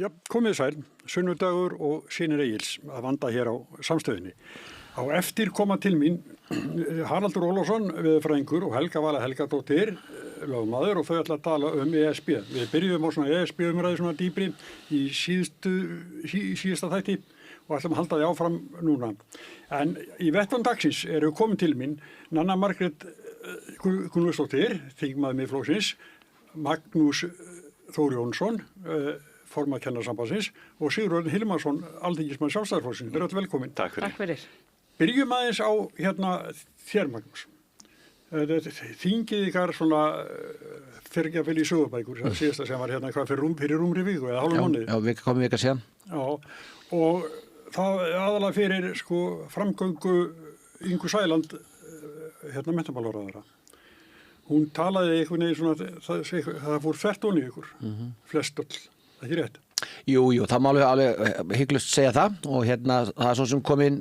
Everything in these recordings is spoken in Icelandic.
Já, komið sæl, sunnudagur og Synir Egils að vanda hér á samstöðinni. Á eftir koma til mín Haraldur Ólafsson, veðurfræðingur og Helga Vala Helgadóttir, lögmaður og þau ætla að tala ESB. Við byrjuðum á svona ESB-umræðu svona dýpri í síðasta þætti og ætlum að halda því áfram núna. En í vettvang dagsins eru komin til mín Nanna Margrét Gunnlaugsdóttir, þingmaður Miðflokksins, Magnús Þór Jónsson, formaður Kennarasambandsins og Sigurður Hilmarsson, alþingismaður Sjálfstæðisflokksins. Verið velkomin. Takk fyrir. Takk fyrir. Byrjum aðeins á þér, Magnús. Þingið ykkar svona fyrir ekki að fylgja í sögubækur, það síðasta sem var hvað fyrir rúmri viku eða hálfum mánuði. Já, við komum vika síðan. Já, og það aðalega fyrir framgöngu Ingu Sæland, menntamálaráðherra. Hún talaði einhvern veginn svona, það fór þvert ofan í ykkur, flest öll, það ekki rétt? Jú, það má alveg hygglust segja það og það er svo sem kom inn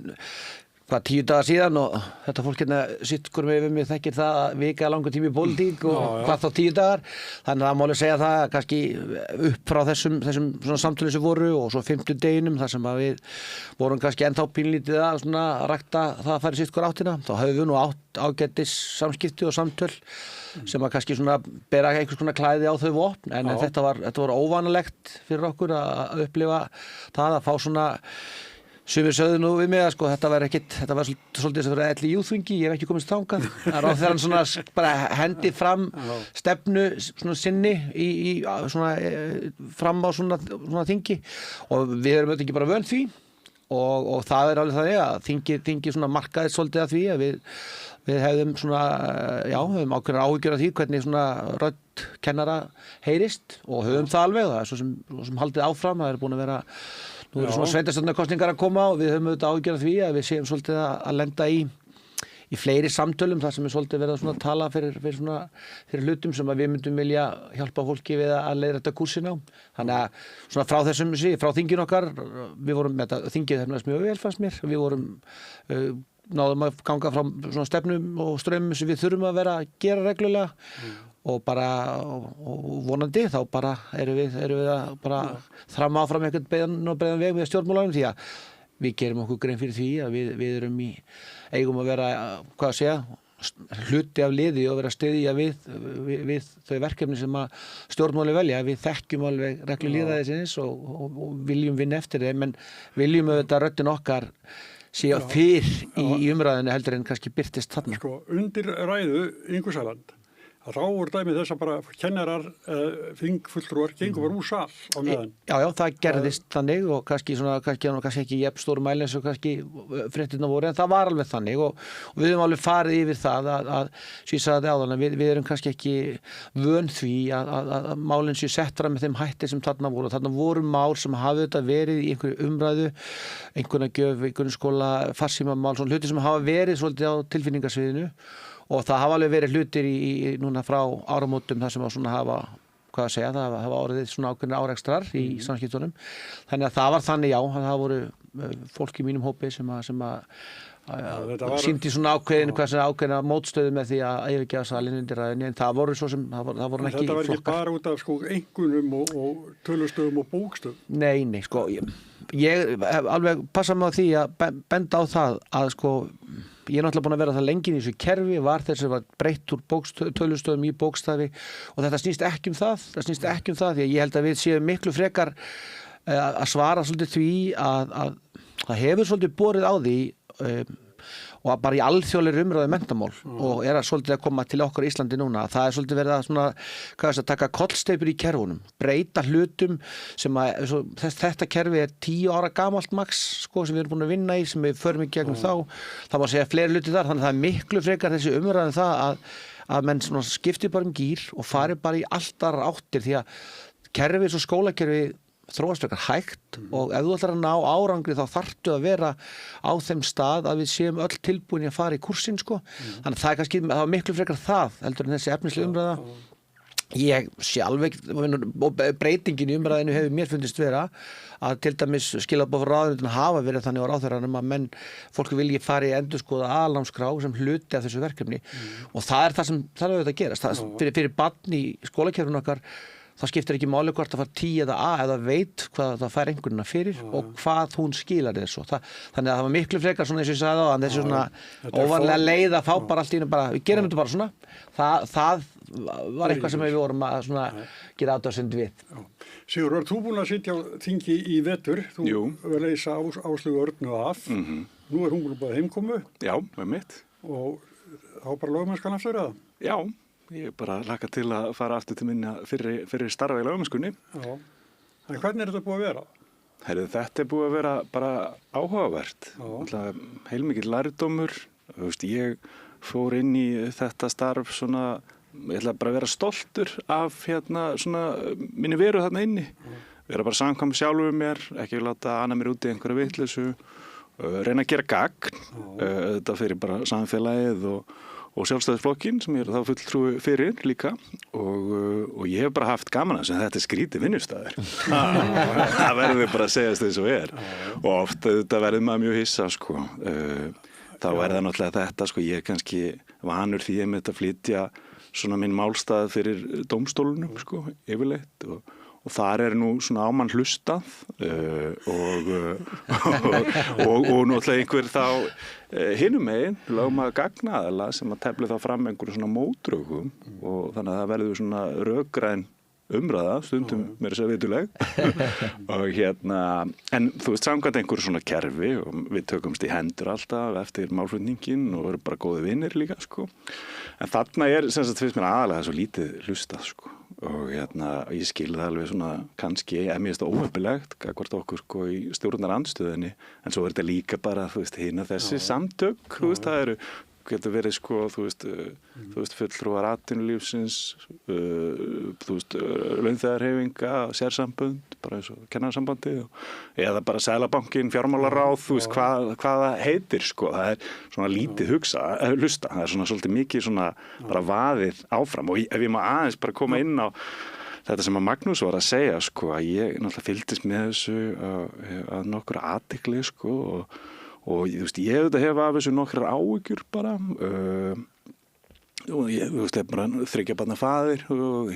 10 dagar síðan og þetta fólk sitt hverjum yfir mig þekkir það að vika langur tími í pólitík og hvað þá 10 dagar. Þannig að það má alveg segja það kannski upp frá þessum svona samtölum sem voru og svo 50 deginum þar sem að við vorum kannski ennþá pínlítið að svona rakta það að fara sitt hver áttina. Þá höfum við nú ágætis samskipti og samtöl sem að kannski svona bera einhvers konar klæði á þau vopn en þetta var óvanalegt fyrir okkur að upplifa það að fá svona sumir sögðu nú við mig að þetta var svolítið sem fyrir elli júþvingi, ég hef ekki komist þangað. Það er þegar hann svona bara hendi fram stefnu svona sinni fram á svona þingi og við erum auðvitað ekki bara vön því og það er alveg þannig að þingi svona markaði svolítið að því að við hefðum svona, höfum ákveðnar áhyggjur af því hvernig svona rödd kennara heyrist og höfum það alveg, það er svo sem haldið áfram, það er búin að vera nú eru svona sveitarstjórnarkosningar að koma og við höfum auðvitað áhyggjur af því að við séum svolítið að lenda í fleiri samtölum þar sem við svolítið verða svona að tala fyrir hlutum sem að við myndum vilja hjálpa fólki við að leiðrétta kúrsinn á. Þannig að svona frá þinginu okkar, við vorum með þetta þingið hefnast mjög vel fannst mér, við vorum náðum að ganga frá svona stefnum og strömmum sem við þurfum að vera að gera reglulega og vonandi þá bara erum við að bara þramma áfram einhvern breiðan veg með stjórnmálanum því að við gerum okkur grein fyrir því að við erum eigum að vera, hluti af liði og vera styðja við þau verkefni sem að stjórnmáli velja. Við þekkjum alveg reglu lýðræðisins og viljum vinna eftir þeim en viljum auðvitað röddin okkar sé fyrr í umræðinu heldur en kannski birtist þarna. Undir ræðu Ingu Sæland að þá voru dæmið þess að bara kennarar, þingfulltrúar gengu bara úr sal á meðan. Já, það gerðist þannig og kannski ekki jafn stóru mæli eins og kannski fréttirnar voru en það var alveg þannig og við höfum alveg farið yfir það að ég sagði áðan að við erum kannski ekki vön því að málin séu sett fram með þeim hætti sem þarna voru. Þarna voru mál sem hafa auðvitað verið í einhverju umræðu, einhverja gjöf, einhverju skóla, farsímamál, svona hluti sem hafa verið svolítið á tilfinningasviðinu. Og það hafa alveg verið hlutir núna frá áramótum þar sem svona það hafa orðið svona ákveðnir árekstrar í samskiptunum. Þannig að það var þannig, það voru fólk í mínum hópi sem sýndi svona ákveðna mótstöðu með því að yfirgefa salinn undir ræðunni, en það voru svo sem, það voru ekki flokkar. Þetta var ekki bara út af einkunnum og tölustöðum og bókstöðum? Nei, ég hef alveg passað mig á því að benda á það að ég er náttúrulega búin að vera það lengi í þessu kerfi, var þess að var breytt úr tölustöðum í bókstafi og þetta snýst ekki um það, því að ég held að við séum miklu frekar að svara svolítið því að það hefur svolítið borið á því og bara í alþjóðlegri umræðu menntamál og að svolítið að koma til okkar í Íslandi núna. Það svolítið verið að taka kollsteypur í kerfunum, breyta hlutum sem þetta kerfi 10 ára gamalt max sem við erum búin að vinna í, sem við förum í gegnum þá. Það má segja fleiri hluti þar, þannig að það er miklu frekar þessi umræðu það að menn skipti bara gír og fari bara í allt aðrar áttir því að kerfið og skólakerfi þróast frekar hægt og ef þú ætlar að ná árangri þá þarftu að vera á þeim stað að við séum öll tilbúin að fara í kursinn Þannig að það var miklu frekar það heldur en þessi efnislega umræða. Ég sé alveg, breytingin í umræðinu hefur mér fundist vera að til dæmis skilaboð frá ráðuneytinu hafa verið þannig á ráðherranum að fólk vilji fara í endurskoða aðalnámskrá sem hluti af þessu verkefni og það er það sem þarf auðvitað að gerast. Fyrir barn í skólakerfinu okkar þá skiptir ekki máli hvort það fær 10 eða A eða veit hvað það fær einhverjuna fyrir og hvað hún skilar þér svo. Þannig að það var miklu frekar svona eins og ég sagði á, þessi svona óvarlega leið að fá bara allt í einu bara, við gerum þetta bara svona, það var eitthvað sem við vorum að svona gera athugasemd við. Sigurður, þú búin að sitja á þingi í vetur, þú leysa Áslaugu Örnu af, nú hún búin að heimkomu. Já, með mitt. Og þá bara lögmennskan aftur eða? Já, ég bara laka til að fara aftur til minna fyrir starfa í lögmennskunni. Já, en hvernig er þetta búið að vera? Heyrðu, þetta er búið að vera bara áhugavert. Heilmikill lærdómur. Þú veist, ég fór inn í þetta starf svona, ég ætla bara að vera stoltur af svona minni veru þarna inni. Vera bara samkvæm sjálfur mér, ekki láta ana mér út í einhverju vitleysu, reyna að gera gagn, þetta fyrir bara samfélagið og sjálfstæðisflokkinn sem ég er þá fulltrúi fyrir líka og ég hef bara haft gaman að þessu en þetta er skrítið vinnustæður. Það verður bara að segjast þess og og oft þetta verður maður mjög hissa sko. Þá er það náttúrulega þetta sko, ég er kannski vanur því ég með að flytja svona minn málstað fyrir dómstólunum sko, yfirleitt og þar er nú svona ámann hlustað og náttúrulega einhver þá hinum megin lögmaður gagnaðala sem að tefli þá fram einhverju svona mótrökum og þannig að það verður svona rökræn umræða, stundum meira að segja vituleg og en þú veist samkvæmt einhverju svona kerfi og við tökumst í hendur alltaf eftir málflutningin og erum bara góði vinnir líka sko en þarna er sem sagt finnst mér aðalega svo lítið hlustað sko og ég skil það alveg svona kannski mér finnst það óheppilegt gagnvart okkur sko í stjórnarandstöðinni en svo er þetta líka bara þú veist hina þessi samtök þú veist það eru getur verið sko þú veist fulltrúar atvinnulífsins þú veist launþegahreyfinga sérsambönd bara eins og kennarasambandi eða bara Seðlabankinn fjármálaráð þú veist hvað það heitir sko það er svona lítið hlusta það er svona svolítið mikið svona bara vaðið áfram og ef ég má aðeins bara koma inn á þetta sem að Magnús var að segja sko að ég náttúrulega fylgdist með þessu að nokkur athygli sko og þú veist, ég hef af þessu nokkrar áhyggjur bara og ég veist, ég er bara 3 barna faðir og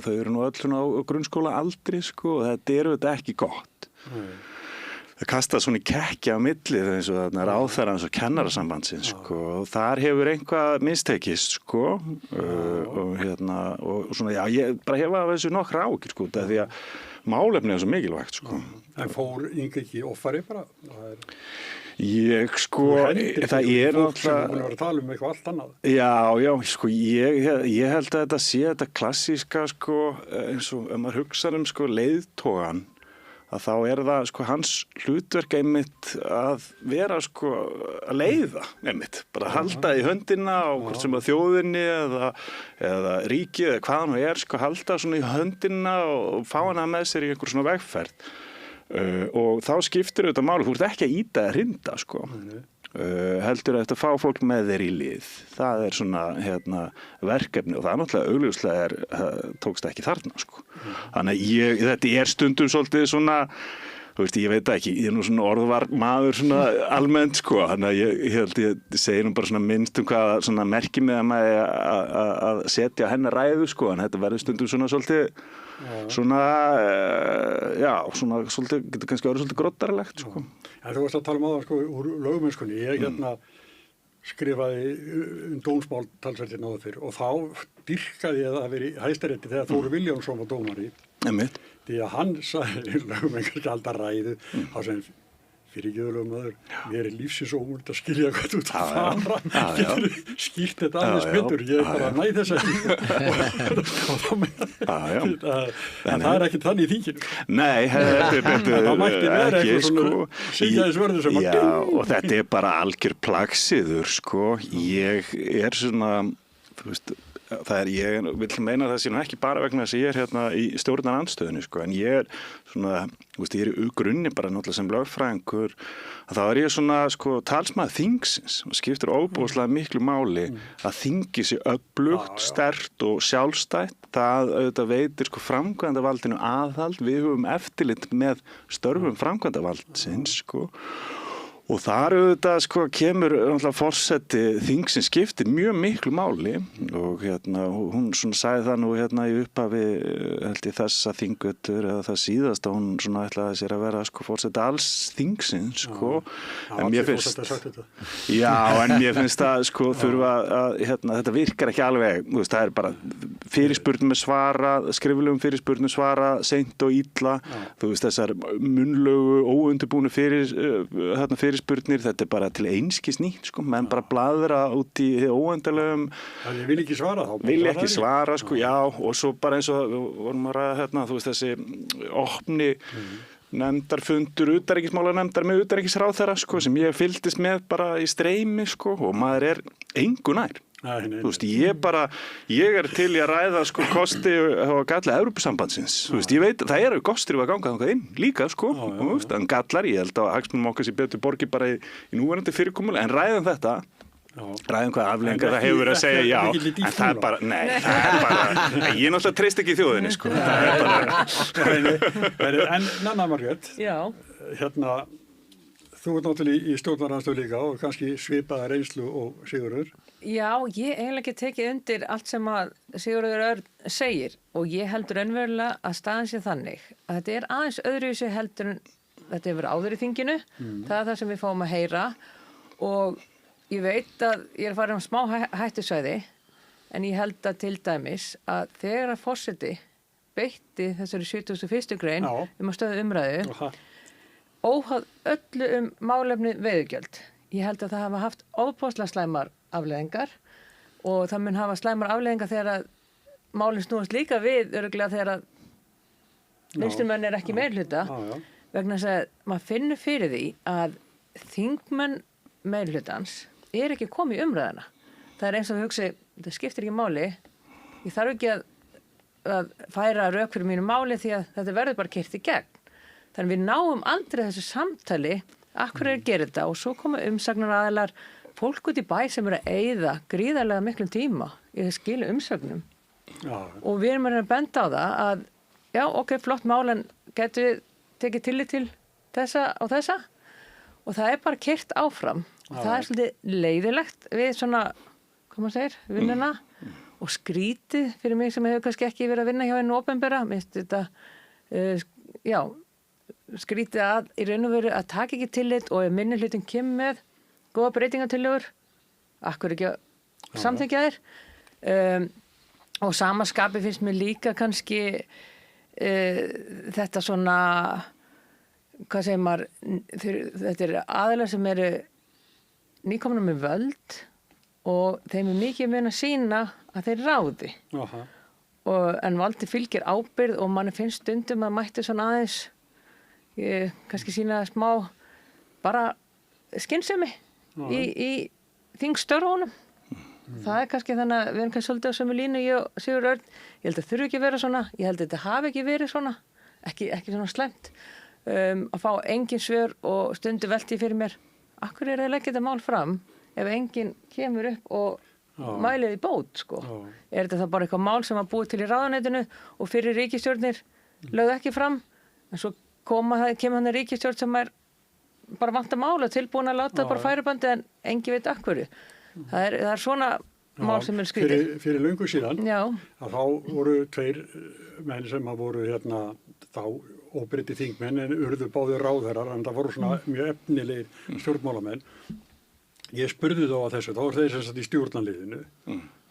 þau eru nú öll svona á grunnskóla aldri sko og þetta er auðvitað ekki gott það kasta svona í kekkja á milli eins og þarna ráðherrans og kennarasambandsins sko og þar hefur einhvað mistekist sko og svona ég bara hef af þessu nokkrar áhyggjur sko því að málefni er svo mikilvægt sko. En fór Inga ekki offari bara? Ég sko, það er náttúrulega... Sem er búin að vera að tala um eitthvað allt annað. Já, sko, ég held að þetta sé þetta klassíska sko, eins og ef maður hugsar sko leiðtogan, að þá er það sko hans hlutverk einmitt að vera sko að leiða einmitt, bara halda í höndina á hvort sem að þjóðinni eða ríkið eða hvað hann er sko halda svona í höndina og fá hana með sér í einhver svona vegferð og þá skiptir þetta máli, þú ert ekki að ýta að hrinda sko heldur að fá fólk með þér í lið það er svona verkefni og það er náttúrulega augljóslega tókst ekki þarna sko þannig að þetta er stundum svolítið svona þú veist ég veit ekki ég er nú svona orðvar maður svona almennt sko þannig að ég held ég segi nú bara svona minnst hvað svona merki með að maður að setja hennar ræðu sko en þetta verður stundum svona svolítið svona svona svolítið getur kannski orðið svolítið groddarlegt sko. En þú varst að tala um áðan sko úr lögmennskunni ég skrifaði dómsmál talsverðir náðu fyrir og þá dýrkaði ég það að vera í Hæstarétti þegar Þórir Vilhjálmsson var dómari því að hann sagði lögmenn kannski alltaf ræðu þá sem fyrir lögmaður mér er lífsins ómögulegt að skilja hvað þú ert að fara getur skýrt þetta aðeins betur ég er bara næ þess en það er ekki þannig í þinginu Nei, það mætti vera eitthvað svona síðaðisvörður sem og þetta er bara algjör plagsiður sko ég er svona þú veist ég vil meina það sé nú ekki bara vegna þess að ég er hérna í stjórnarandstöðunni sko, en ég er svona, ég er í grunni bara náttúrulega sem lögfræðingur að þá er ég svona sko talsmaður þingsins og skiptir óbúslega miklu máli að þingi sé öflugt, sterkt og sjálfstætt það auðvitað veitir sko framkvæmdavaldinu aðhald við höfum eftirlit með störfum framkvæmdavaldsins sko Og þar auðvitað sko kemur forseti þingsins skiptir mjög miklu máli og hún svona sagði það nú í upphafi held ég þessa þingötur eða það síðast að hún svona ætlaði sér að vera sko forseti alls þingsins sko. En mér finnst en mér finnst það sko þurfa að þetta virkar ekki alveg, þú veist, það er bara fyrirspurnum með svara, skriflegum fyrirspurnum svara, seint og illa, þú veist þessar munnlegu óundirbúnu fyrirspurnir, þetta er bara til einskis nýtt sko, menn bara blaðra út í óendalegum. Það vil ekki svara þá. Vil ekki svara sko, já, og svo bara eins og vorum að ræða þú veist þessi opni nefndarfundur, utanríkismálanefndar með utanríkisráðherra sko, sem ég fylgdist með bara í streymi sko, og maður er engu nær. Þú veist, ég er til í að ræða sko kosti og galla Evrópusambandsins, þú veist, ég veit, það eru kostir að ganga þangað inn líka sko, þú veist, en gallar, ég held að hagsmunum okkar sér betur borgi bara í núverandi fyrirkomulag, en ræðum þetta, ræðum hvað afleiðingar það hefur að segja, já, en það er bara, ég náttúrulega treyst ekki þjóðinni sko, það er bara. En Nanna Margrét, þú ert náttúrulega í stjórnarandstöðu líka og kannski svipaða reynslu og Sigurður. Já, ég eiginlega ekki tekið undir allt sem að Sigurður Örn segir og ég heldur raunverulega að staðan sé þannig að þetta er aðeins öðruvísi heldur en þetta hefur áður í þinginu. Það er það sem við fáum að heyra og ég veit að ég er farin á smá hættusvæði en ég held að til dæmis að þegar að forseti beitti þessari 71. grein að stöðva umræðu óháð öllu málefni veiðigjöld. Ég held að það hafa haft ofboðslega slæmar afleiðingar og það mun hafa slæmar afleiðingar þegar að málin snúast líka við örugglega þegar að vinstrimenn er ekki meirihluta vegna þess að maður finnur fyrir því að þingmenn meirihlutans er ekki komið í umræðuna. Það er eins og við hugsi, það skiptir ekki máli, ég þarf ekki að færa rök fyrir mínu máli því að þetta verður bara keyrt í gegn. Þannig við náum aldrei þessu samtali akkur er að gera þetta og svo koma umsagnaraðilar fólk út í bæ sem eru að eyða gríðarlega miklum tíma í að skila umsögnum. Og við erum að benda á það að já, ok, flott mál en getur við tekið tillit til þessa og þessa og það er bara keyrt áfram og það er svolítið leiðilegt við svona, hvað maður segir, vinnuna og skrítið fyrir mig sem hefur kannski ekki verið að vinna hjá einu opinbera, minnst þetta skrítið að í raun og veru að taka ekki tillit og ef minni hlutin kemur með góða breytingatillögur, akkur ekki að samþykkja þér og samaskapi finnst mér líka kannski þetta svona hvað segir maður þetta er aðilar sem eru nýkomna með völd og þeim er mikið mun að sýna að þeir ráði en valdi fylgir ábyrgð og manni finnst stundum að mætti svona aðeins kannski sína smá bara skynsemi í þingstörfunum. Það er kannski þannig að við erum kannski svolítið á sömu línu ég og Sigurður Örn. Ég held að þurfi ekki að vera svona, ég held að þetta hafi ekki verið svona, ekki svona slæmt að fá engin svör og stundu velti fyrir mér. Akkur er að leggja þetta mál fram ef enginn kemur upp og mælið í bót sko. Er þetta það bara eitthvað mál sem var búið til í ráðuneytinu og fyrir ríkisstjórnir lögðu ekki fram en svo kemur hann að ríkisstjórn sem er bara vant að mála tilbúin að láta bara færibandi en engi veit akkurju. Það er svona mál sem er skrítið. Fyrir löngu síðan að þá voru tveir menn sem að voru þá óbreytti þingmenn en urðu báðir ráðherrar en það voru svona mjög efnilegir stjórnmálamenn. Ég spurði þá að þessu, þá voru þeir sem satt í stjórnarliðinu.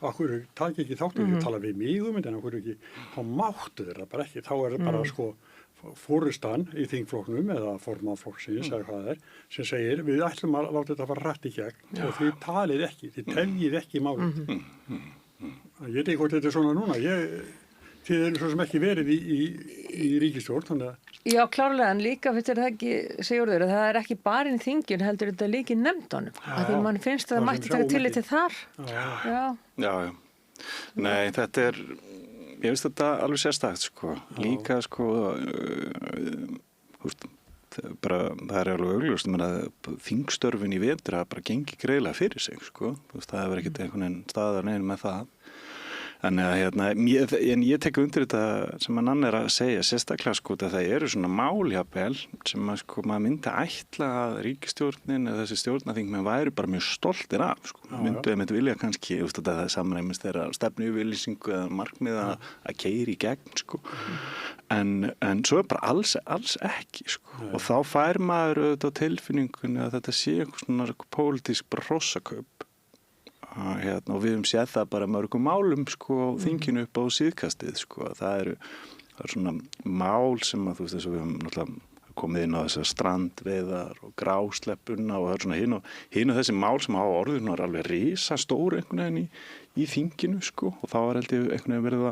Akkur taki ekki þáttu, ég tala við mig en akkur ekki, þá máttu þeirra bara ekki, þá er það bara sko fórustan í þingflokknum eða formannflokksins eða hvað það er sem segir við ætlum að láta þetta fara rætt í gegn og þið talið ekki, þið tefjið ekki málið. Ég veit ekki hvort þetta er svona núna. Þið eru svo sem ekki verið í ríkisstjórn. Þannig að... Já, klárlega, en líka finnst það ekki, Sigurður, það er ekki bara inn í þingin, heldur þetta líka í nefndunum. Því mann finnst að það mætti taka tillit til þar. Já. Nei, þetta er... Ég finnst þetta alveg sérstakt, sko. Líka, sko, það er alveg augljóst, þingstörfin í vetur hafa bara gengið greiðlega fyrir sig, sko. Það hefur ekkert einhvern veginn staðar neina með það. Þannig að en ég tek undir þetta sem að Nanna að segja, sérstaklega sko að það eru svona máljafel sem að sko maður myndi ætla að ríkisstjórnin eða þessi stjórnarþingmenn væri bara mjög stoltir af sko. Myndu með vilja kannski að það samræmist þeirra stefnuyfirlýsingu eða markmið að keyra í gegn sko. En svo bara alls ekki sko. Og þá fær maður auðvitað á tilfinningunni að þetta sé einhvers svona pólitísk hrossakaup. Og við höfum séð það bara mörgum málum sko á þinginu upp á síðkastið sko. Það er svona mál sem að þú veist þess að við höfum náttúrulega komið inn á þessar strandveiðar og grásleppuna og það er svona hinn og þessi mál sem hafa orðið er alveg risastór einhvern veginn í þinginu sko og þá held ég einhvern veginn verið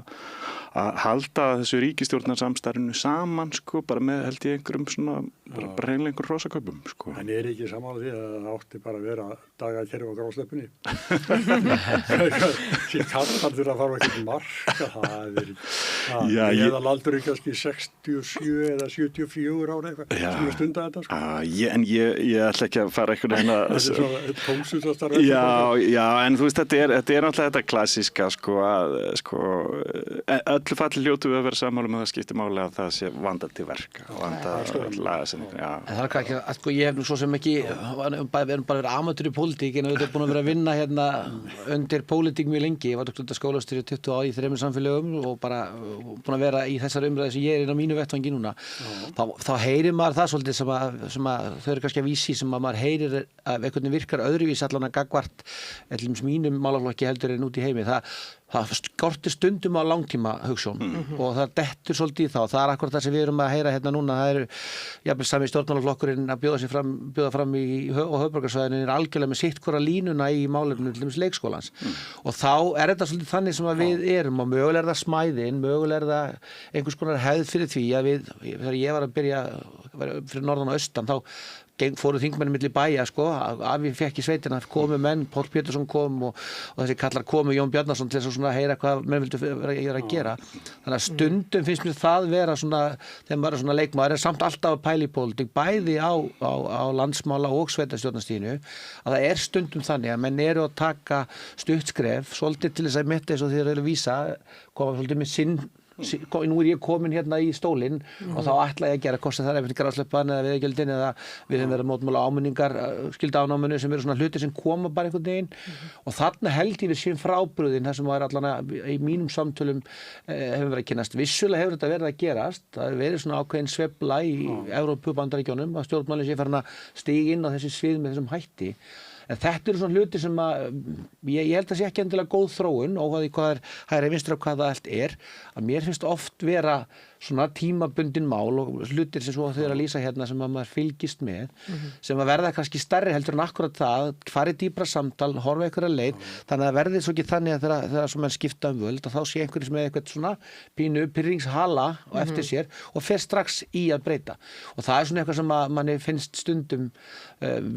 að halda þessu ríkisstjórnarsamstarfinu saman sko bara með held ég einhverjum svona bara hreinlega einhver rosaköpum sko. En ekki samála því að það átti bara að vera dagakerfi á grásleppunni. Sér kallar þurfa að fara ekkert marka það meðalaldur kannski 67 eða 74 ára eitthvað sem er stundað þetta sko. En ég ætla ekki að fara einhvern veginn að þetta er svona tómsutastarf. Já, en þú veist þetta er náttúrulega þetta klassíska sko að sko öllu falli hljótu við að vera sammála með það skiptir máli að það sé vandað til verka og vandað lagasendingar. En það er ekki að sko ég hef nú svo sem ekki við erum bara verið amatur í pólitík en við erum búin að vera að vinna hérna undir pólitík mjög lengi. Ég var doktor skólastjóri 20 ár í 3 samfélögum og bara búin að vera í þessari umræði sem ég er inn á mínu vettvangi núna. Þá heyrir maður það svolítið sem að þau eru kannski að vísi sem að maður heyrir að einhvern veginn virkar öðruvís allan að gagvart mínum málaflokki heldur en út í heimi. Það skortir stundum á langtíma hugsjón og það dettur svolítið í þá. Það er akkurat það sem við erum að heyra hérna núna. Það eru jafnvel sami stjórnmálaflokkurinn að bjóða fram á höfuðborgarsvæðinu er algjörlega með sitt hvora línuna í málefnum til dæmis leikskólans. Og þá er þetta svolítið þannig sem að við erum og mögulega er það smæðin, mögulega er það einhvers konar hefð fyrir því að þegar ég var að byrja fyrir norðan og austan þá fóru þingmenn milli bæja sko, Afi fekk í sveitina, komu menn, Páll Pétursson kom og þessi kallar komu, Jón Bjarnason til þess að heyra hvað menn vildu vera að gera. Þannig að stundum finnst mér það vera svona, þegar maður er svona leikmaður, er samt alltaf að pæla í pólitík, bæði á landsmála og sveitarstjórnarstiginu, að það er stundum þannig að menn eru að taka stuttskref, svolítið til þess að metta eins og þeir eru að vísa, koma svolítið með sinn nú er ég komin hérna í stólinn og þá ætla ég að gera kosti þar eftir grásleppan eða viðgjöldin eða við höfum verið að mótmála áminningar skylduafnáminu sem eru svona hluti sem koma bara einhvern veginn og þarna held ég við séum frábrugðin þar sem var allan í mínum samtölum hefur verið að kynnast vissulega hefur þetta verið að gerast það hefur verið svona ákveðin sveifla í Evrópu Bandaríkjónum að stjórnmálin sé farin að stíga inn á þessi svið með þessum hætti. En þetta eru svona hluti sem að ég held að sé ekki endilega góð þróun og hvað er hægri vinstri og hvað það allt er að mér finnst oft vera svona tímabundin mál og hlutir sem svo þau eru að lýsa hérna sem að maður fylgist með sem að verða kannski stærri heldur en akkurat það fari dýpra samtal, horfa einhverja leið þannig að verði svo ekki þannig að þegar svo menn skipta völd og þá sé einhverjum sem eitthvað svona pínu pyrringshala og eftir sér og fer strax í að breyta og það er svona eitthvað sem að manni finnst stundum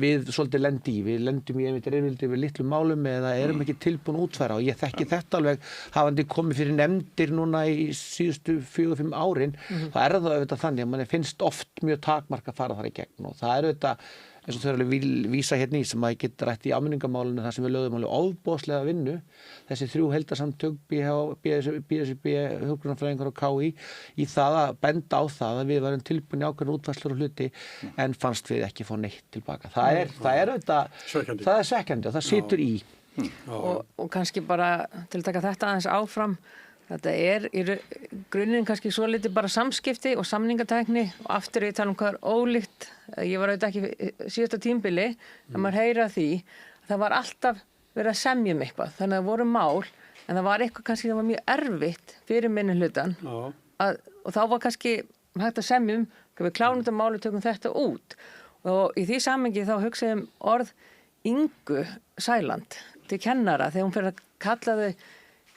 við svolítið lendi í við lendum í einmitt reyfildi við litlum málum eða erum ekki tilbúin útfæra og ég þekki þetta alveg hafandi komið fyrir nefndir núna í síðustu 4-5 árin þá er það auðvitað þannig að manni finnst oft mjög takmark að fara þar í gegn og það er auðvitað eins og þau eru að vísa hérna í sem að ég get rætt í áminningamálinu þar sem við lögðum alveg ofboðslega vinnu þessi 3 heildarsamtök BSRB, hjúkrunarfræðingar og KÍ í það að benda á það að við varum tilbúin í ákveðin útfærslur og hluti en fannst við ekki fá neitt tilbaka það er auðvitað það er svekkjandi og það situr í og kannski bara til að taka þetta aðeins áfram þetta er í grunninn kannski svo litið bara samskipti og samningatækni og aftur ég tala hvað er ólíkt ég var auðvitað ekki síðasta tímabili að maður heyra því það var alltaf verið að semja eitthvað þannig að það voru mál en það var eitthvað kannski það var mjög erfitt fyrir minnihlutann og þá var kannski hægt að semja við klárum þetta mál og tökum þetta út og í því samhengi þá hugsaðum orð Ingu Sæland til kennara þegar hún fyrir að kalla þau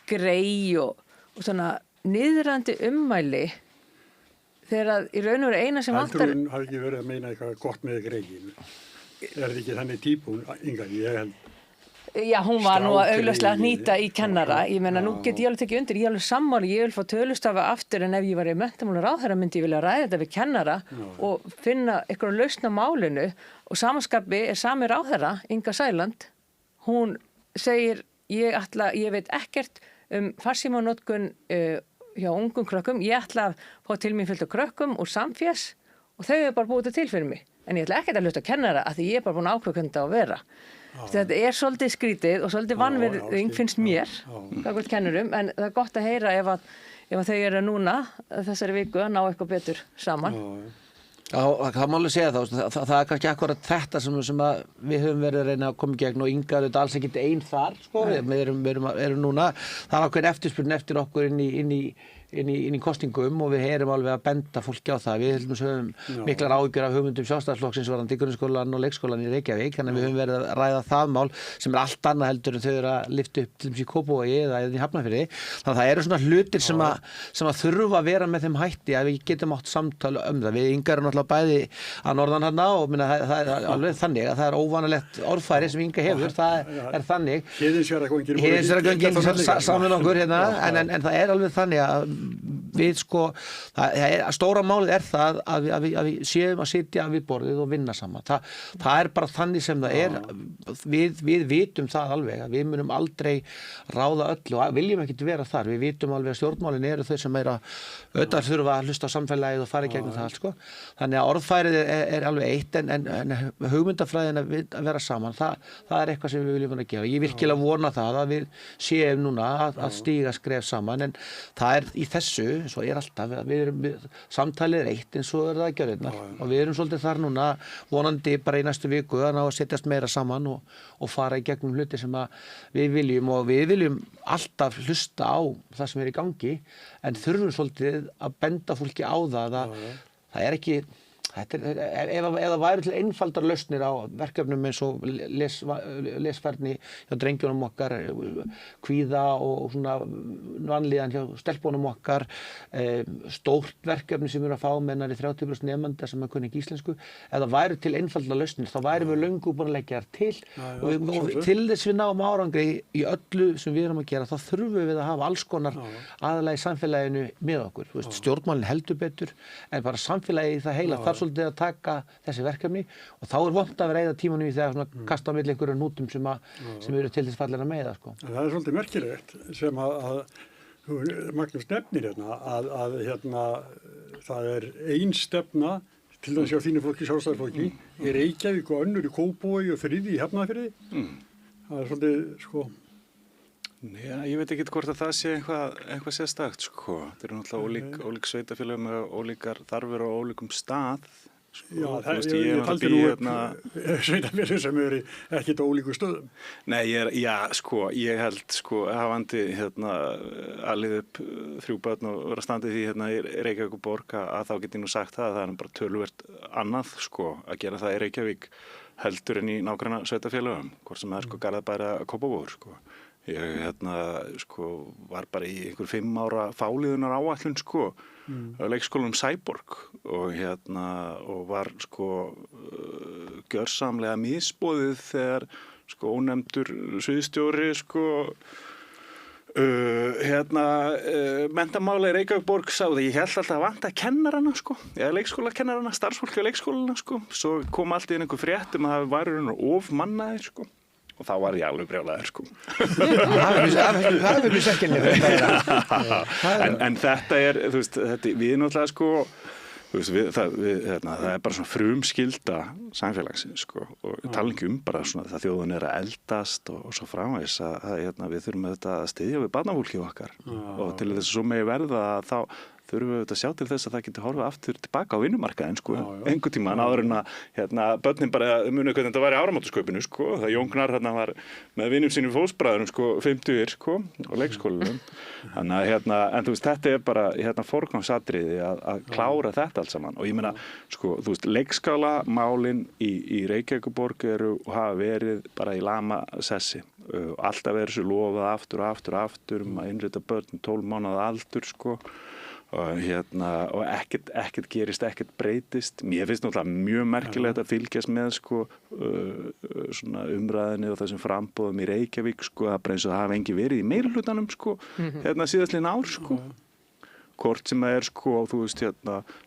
grey og svona niðrandi ummæli þegar að í raun og veru eina sem vantar Heldur hún hafi ekki verið að meina eitthvað gott með greyin er þetta ekki þannig típun Inga, ég held Já, hún var nú að augljóslega hnýta í kennara ég meina, nú get ég alveg tekið undir ég alveg sammála, ég vil fá tölustafa aftur en ef ég var í menntamálaráðherra myndi ég vilja ræða þetta við kennara og finna eitthvað lausn á málinu og samanskapi er sami ráðherra Inga Sæland hún segir, ég veit ekkert farsímanótkun hjá ungum krökkum. Ég ætla að fá til mín fullt af krökkum úr samfélags og þau eru bara búið til fyrir mig. En ég ætla ekkert að hlusta kennara að því ég er bara búin að ákveða hvernig það á að vera. Þetta er svolítið skrítið og svolítið vanvirðing finnst mér, gagnvart kennurum, en það er gott að heyra ef að þau eru núna þessari viku að ná eitthvað betur saman. Já, það má alveg segja það er kannski akkurat þetta sem að við höfum verið að reyna að koma í gegn og Inga er alls ekkert einn þar, sko, við erum núna, það er ákveðin eftirspurn eftir okkur inn í kostingum og við heyrum alveg að benda fólki á það. Við höfum miklar áhyggjur af hugmyndum Sjálfstæðisflokksins varðandi grunnskólann og leikskólann í Reykjavík, þannig að við höfum verið að ræða það mál sem er allt annað heldur en þau eru að lyfta upp til dæmis í Kópavogi eða í Hafnarfirði. Þannig að það eru svona hlutir sem að þurfa að vera með þeim hætti að við getum átt samtal það. Við Inga erum náttúrulega bæði að norðan hérna og það er alveg þannig að það er óvanalegt orðfæri sem Inga hefur, það er þannig. Heiðinsfjarðargöngin saman okkur hérna, en það er alveg þannig að við sko, stóra málið er það að við séum að sitja við borðið og vinna saman. Það er bara þannig sem það er. Við vitum það alveg að við munum aldrei ráða öllu og viljum ekkert vera þar. Við vitum alveg að stjórnmálin eru þau sem eru að þurfa að hlusta á samfélagið og fara í gegnum það allt, sko. Þannig að orðfærið er alveg eitt en hugmyndafræðin að vera saman, það er eitthvað sem við viljum að gera. Ég virkilega vona það að við séum núna að stíga skref saman, en það er í þessu svo er alltaf, samtalið er eitt en svo er það gjörðirnar og við erum svolítið þar núna vonandi bara í næstu viku að ná að setjast meira saman og fara í gegnum hluti sem að við viljum alltaf hlusta á það sem er í gangi en þurfum svolítið að benda fólki á það er ekki ef það væri til einfaldar lausnir á verkefnum eins og lesfærni hjá drengjunum okkar, kvíða og svona vanlíðan hjá stelpunum okkar, stórt verkefni sem eru að fá mennar í 30% nemenda sem að kunni ekki íslensku, ef það væri til einfaldar lausnir þá væri við löngu búin að leggja þar til og til þess við náum árangri í öllu sem við erum að gera, þá þurfum við að hafa alls konar aðalega í samfélaginu með okkur. Stjórnmálin heldur betur en bara samfélagið í það heila þarf svolítið að taka þessi verkefni og þá er vont að vera eyða tímanum í þegar svona kasta á milli einhverju nútum sem eru til þess fallin að meiða, sko. Það er svolítið merkilegt sem að Magnús nefnir hérna það er ein stefna til þess að þínu flokki, Sjálfstæðisflokki í Reykjavík og önnur í Kópavogi og Firði í Hafnarfirði. Það er svolítið, sko. Já, ég veit ekki hvort að það sé eitthvað sérstakt, sko. Það eru náttúrulega ólík sveitafélög með ólíkar þarfir á ólíkum stað. Sko, já, ég taldi nú upp sveitafélög sem eru ekkert á ólíku stöðum. Nei, ég held, hafandi alið upp 3 börn og vera standið því í Reykjavíkurborg að þá get ég nú sagt það er bara töluvert annað, að gera það í Reykjavík heldur en í nágranna sveitafélögum, hvort sem það Garðabær eða Kópavogur, Ég var bara í einhver 5 ára fáliðunar áætlun á leikskólanum Sæborg og var gjörsamlega misboðið þegar ónefndur sviðsstjóri menntamála í Reykjavíkurborg sagði ég held alltaf að vanta kennarana eða leikskólakennarana, starfsfólki á leikskólana svo kom allt í einhver frétt að það væri of mannaðir og þá var ég alveg brjálaður Það er mjög sekkinlega En þetta er við náttúrulega það er bara svona frumskylda samfélagsins og tala ekki bara svona það þjóðin er að eldast og svo framvegis að við þurfum að styðja við barnafólkið okkar og til þess að svo megi verða þá þurfum við að sjá til þess að það getur horfið aftur tilbaka á vinnumarkaðinn einhvern tímann áður en að börnin bara muni hvernig þetta var í áramótaskaupinu það Jón Gnarr var með vinum sínum fósbræðurum 50 á leikskólanum þannig en þú veist þetta er bara forgangsatriði að klára þetta allt saman og ég meina þú veist leikskólamálin í Reykjavíkurborg eru og hafa verið bara í lama sessi alltaf verið svo lofað aftur að innrita börn 12 mánaða aldur og ekkert gerist, ekkert breytist. Mér finnst náttúrulega mjög merkilegt að fylgjast með svona umræðinni og þessum framboðum í Reykjavík það bara eins og það hafi engi verið í meirihlutanum síðastliðin ár hvort sem það sko, þú veist,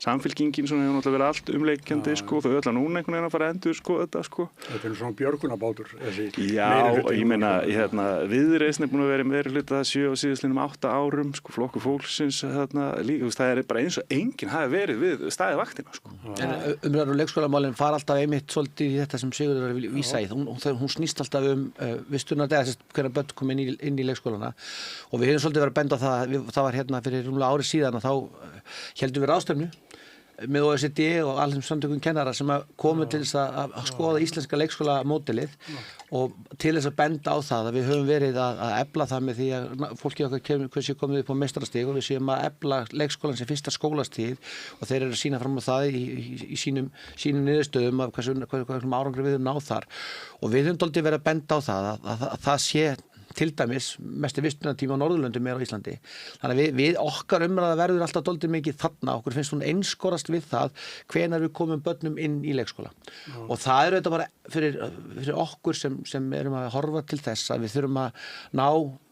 samfylkingin svona hefur náttúrulega verið allt umleikjandi, sko, þau öll að núna einhvern veginn að fara að endur, sko, þetta, sko. Þetta er svona björgunabátur, þessi Já, ég meina, Viðreisn búin að vera meiri hluta 7 og síðastlinnum 8 árum, sko, Flokkur fólksins, líka, það bara eins og enginn hafi verið við staðið vaktina, sko. En umræður og leikskólamálin fara alltaf einmitt svolítið í þetta sem Sigurður er að vísa í. Hún snýst alltaf vistunardega, hvernig börn kom inn í leikskólana og við hefum svolítið verið að benda á það, það var fyrir rúmlega ári síðan og þá heldum við ráðstefnu með OECD og allir samtökum kennara sem komu til þess að skoða íslenska leikskólamódelið og til þess að benda á það að við höfum verið að efla það með því að fólki okkar hversi komið upp á meistarastig og við séum að efla leikskólan sem fyrsta skólastíð og þeir eru að sýna fram á það í sínum niðurstöðum af hversum árangri við höfum náð þar og við höfum dálítið verið að benda á það að það sé til dæmis mesti vistunartími á Norðurlöndum á Íslandi. Þannig að við okkar umræða verður alltaf dálítið mikið þarna, okkur finnst hún einskorast við það hvenær við komum börnum inn í leikskóla. Og það er auðvitað bara fyrir okkur sem erum að horfa til þess að við þurfum að ná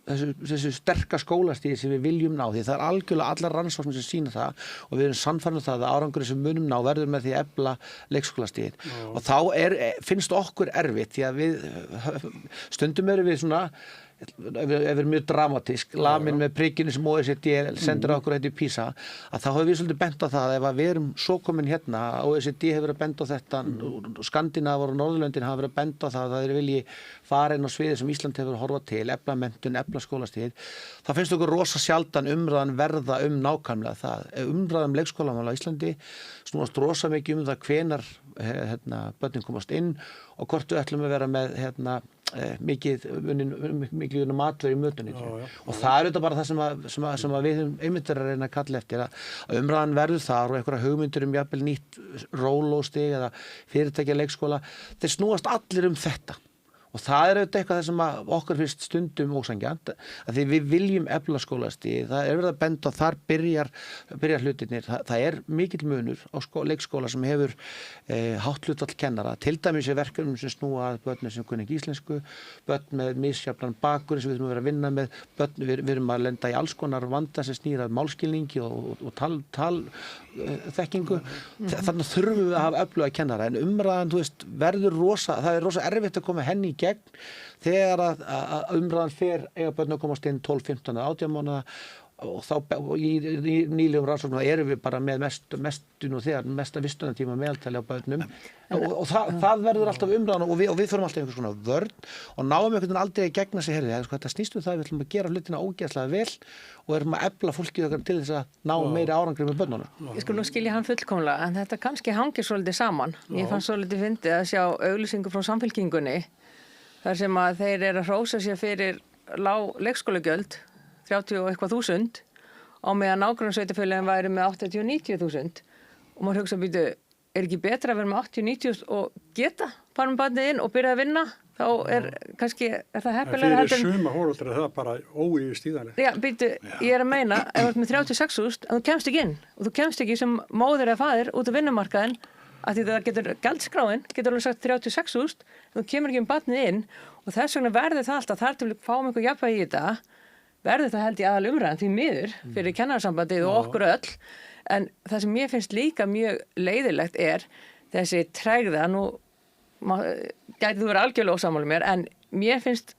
þessu sterka skólastíði sem við viljum ná því það er algjörlega allar rannsóknir sem sýna það og við erum sannfærðir það að árangurinn sem munum ná verður með því að efla leikskólastíðið og þá finnst okkur erfitt því að við stundum erum við svona ef við erum mjög dramatísk lamin með prikinu sem OECD sendur okkur þetta í PISA að þá hefur við svolítið bent á það ef við erum svo komin hérna OECD hefur verið að benda á þetta Skandinavar og Norðurlöndin hafa verið að benda á það að þeir vilji fara inn á sviði sem Ísland hefur horfað til efla menntun, efla skólastíð þá finnst okkur rosa sjaldan umræðan verða nákvæmlega það umræðan leikskólamál á Íslandi snúast rosa mikið það hvenar börnin komast inn og hvort við ætlum að vera með mikið matverð í mötunni og það er auðvitað bara það sem við höfum einmitt að reyna að kalla eftir að umræðan verður þar og einhverja hugmyndir jafnvel nýtt rólóstig eða fyrirtækja leikskóla þeir snúast allir þetta og það er auðvitað eitthvað sem okkur finnst stundum ósanngjarnt að því við viljum efla skólastig það er verið að benda og þar byrjar hlutirnir það er mikill munur á leikskóla sem hefur hátt hlutfall kennara til dæmis verkefnum sem snúa að börnum sem kunna ekki íslensku börn með misjafnan bakgrunn sem við þurfum að vera að vinna með börn, við erum að lenda í alls konar vanda sem snýr að málskilningi og talþekkingu þannig þurfum við að hafa öfluga kennara en umræðan verður það er rosa erfitt að koma henni í gegn þegar að umræðan fer eiga börn að komast inn 12, 15 eða 18 mánaða og þá í nýlegum rannsóknum erum við bara með mesta vistunartíma meðaltali á börnum og það verður alltaf umræðan og við förum alltaf einhvers konar vörn og náum einhvern veginn aldrei að gegna sig þetta snýst það við ætlum að gera hlutina ógeðslega vel og erum að efla fólkið okkar til þess að ná meiri árangri með börnunum. Ég skulle nú skilja hann fullkomlega en þetta kannski hangir svolítið saman. Ég fannst svolítið fyndið að sjá auglýsingu frá Samfylkingunni þar sem að þeir eru að hrósa sér fyrir lág leikskólagjöld 30 og eitthvað þúsund á meðan nágrannasveitarfélögin væri með 80-90.000 og maður hugsa býtu, er ekki betra að vera með 80-90 og geta fara með barnið inn og byrja að vinna þá kannski það heppilega fyrir suma foreldra það bara óyfirstíganlegt Já, býtu, ég er að meina ef þú ert með 36.000 en þú kemst ekki inn og þú kemst ekki sem móðir eða faðir út á vinnumarkaðinn að því það getur gjaldskráin getur alveg sagt 36.000 en þú kemur ekki barnið inn og þess vegna verður það alltaf þar til við fáum einhver jafnvægi í þetta verður það held ég aðal umræðan því miður fyrir kennarasambandið og okkur öll en það sem mér finnst líka mjög leiðilegt er þessi tregða nú gæti þú verið algjörlega ósammála mér en mér finnst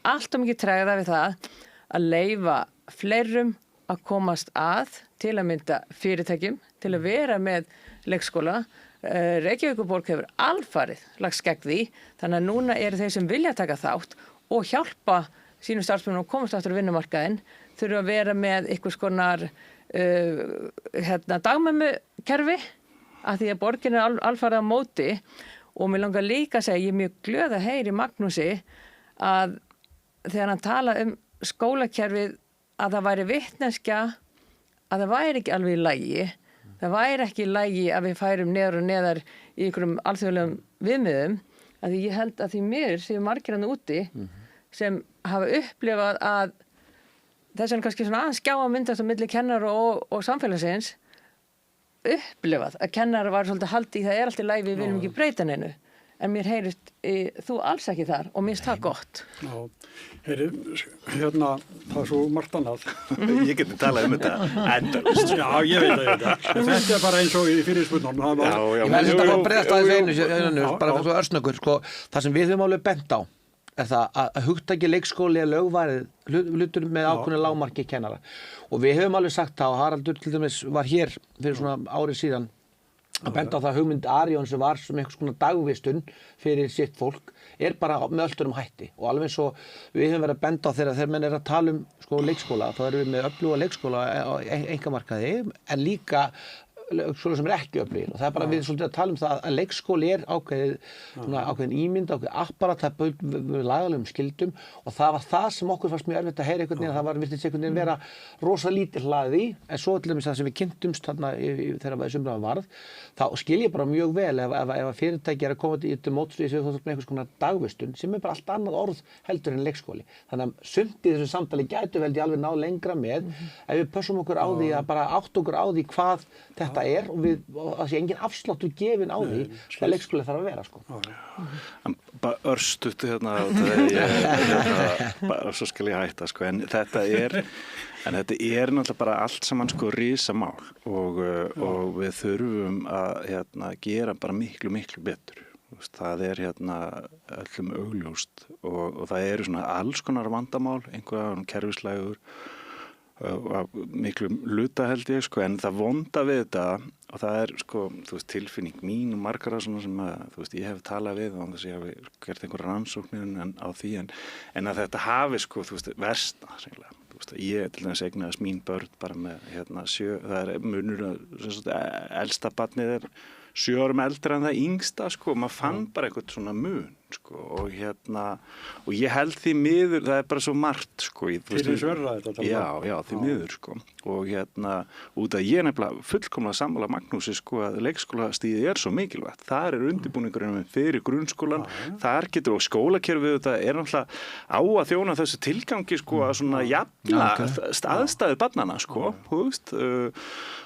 allt og mikið tregða við það að leyfa fleirum að komast til að mynda fyrirtækjum til að vera með leikskóla Reykjavíkurborg hefur alfarið lagst gegn því þannig að núna eru þeir sem vilja taka þátt og hjálpa sínum starfsmönnum að komast aftur á vinnumarkaðinn þurfa að vera með einhvers konar dagmömmukerfi að því að borgin er alfarið á móti og mér langar líka að segja ég er mjög glöð að heyri Magnúsi að þegar hann tala skólakerfið að það væri vitneskja að það væri ekki alveg í lagi það væri ekki í lagi að við færum neðar og neðar í einhverjum alþjóðlegum viðmiðum að ég held að því miður séu margir hann úti sem hafa upplifað að þess vegna kannski svona aðeins skjáa myndast á milli kennar og samfélagsins upplifað að kennar var svolítið haldið í það er alltaf lægi við viljum ekki breyta neinu en mér heyrist þú alls ekki þar og minnst það gott. Já, heyri, hérna, það er svo margt annað. Ég geti talað þetta endalaust. Já, ég veit það. En þetta bara eins og í fyrir spurnunum. Já, Ég verði þetta að breyðast aðeins einu, Já, bara já. svo örsnöggur, sko, það sem við höfum alveg bent á er það að hugtaki leikskóli er lögvarið hlutur með ákveðnu lágmarki kennara. Og við höfum alveg sagt það, og Haraldur til dæmis var hér fyrir svona ári síðan að benda á það hugmynd Arion sem var sem einhvers konar dagvistun fyrir sitt fólk er bara með öllum hætti og alveg eins og við höfum verið að benda á þegar menn er að tala um sko, leikskóla, þá erum við með öfluga leikskóla á einkamarkaði en líka leikskóla sem er ekki öflugir og það er bara við svolítið að tala um það að leikskóli er ákveðin ímynd, ákveðin apparat, það er með lagalegum skildum og það var það sem okkur fannst mjög erfitt að heyra einhvern veginn, það var virtist einhvern veginn vera rosa lítið hlaðið í, en svo til dæmis það sem við kynntumst þarna þegar þessi umræða varð, þá skil ég bara mjög vel ef fyrirtæki er að koma til mótsvið með einhvers konar dagvistun sem er bara allt annað orð heldur en leikskóli. Þannig að sumt í þessu samtali gætu veldi alveg ná lengra með ef við pössum okkur á því að bara átt okkur á því hvað þetta er og það sé engin afsláttur gefin á því hvað leikskóli þarf að vera sko. Bara örstutt hérna bara svo skal ég hætta sko en þetta er náttúrulega bara allt saman sko risamál og við þurfum að gera bara miklu betur. Það er öllum augljóst og það eru svona alls konar vandamál, einhverjum kerfislægur miklu hluta held ég sko en það vonda við þetta og það er sko þú veist tilfinning mín og margara svona sem að þú veist ég hef talað við og þess að ég hef gert einhverja rannsóknir á því en að þetta hafi sko þú veist versna sennilega þú veist ég til dæmis eignaðist mín börn bara með það er munur að elsta barnið er 7 árum eldri en það yngsta sko maður fann bara eitthvað svona mun sko og ég held því miður það er bara svo margt sko já því miður sko og út að ég nefnilega fullkomlega sammála Magnúsi sko að leikskólastigið er svo mikilvægt þar er undirbúningurinn fyrir grunnskólan þar getur og skólakerfið þetta er náttúrulega á að þjóna þessu tilgangi sko að svona jafna aðstæður barnanna sko þú veist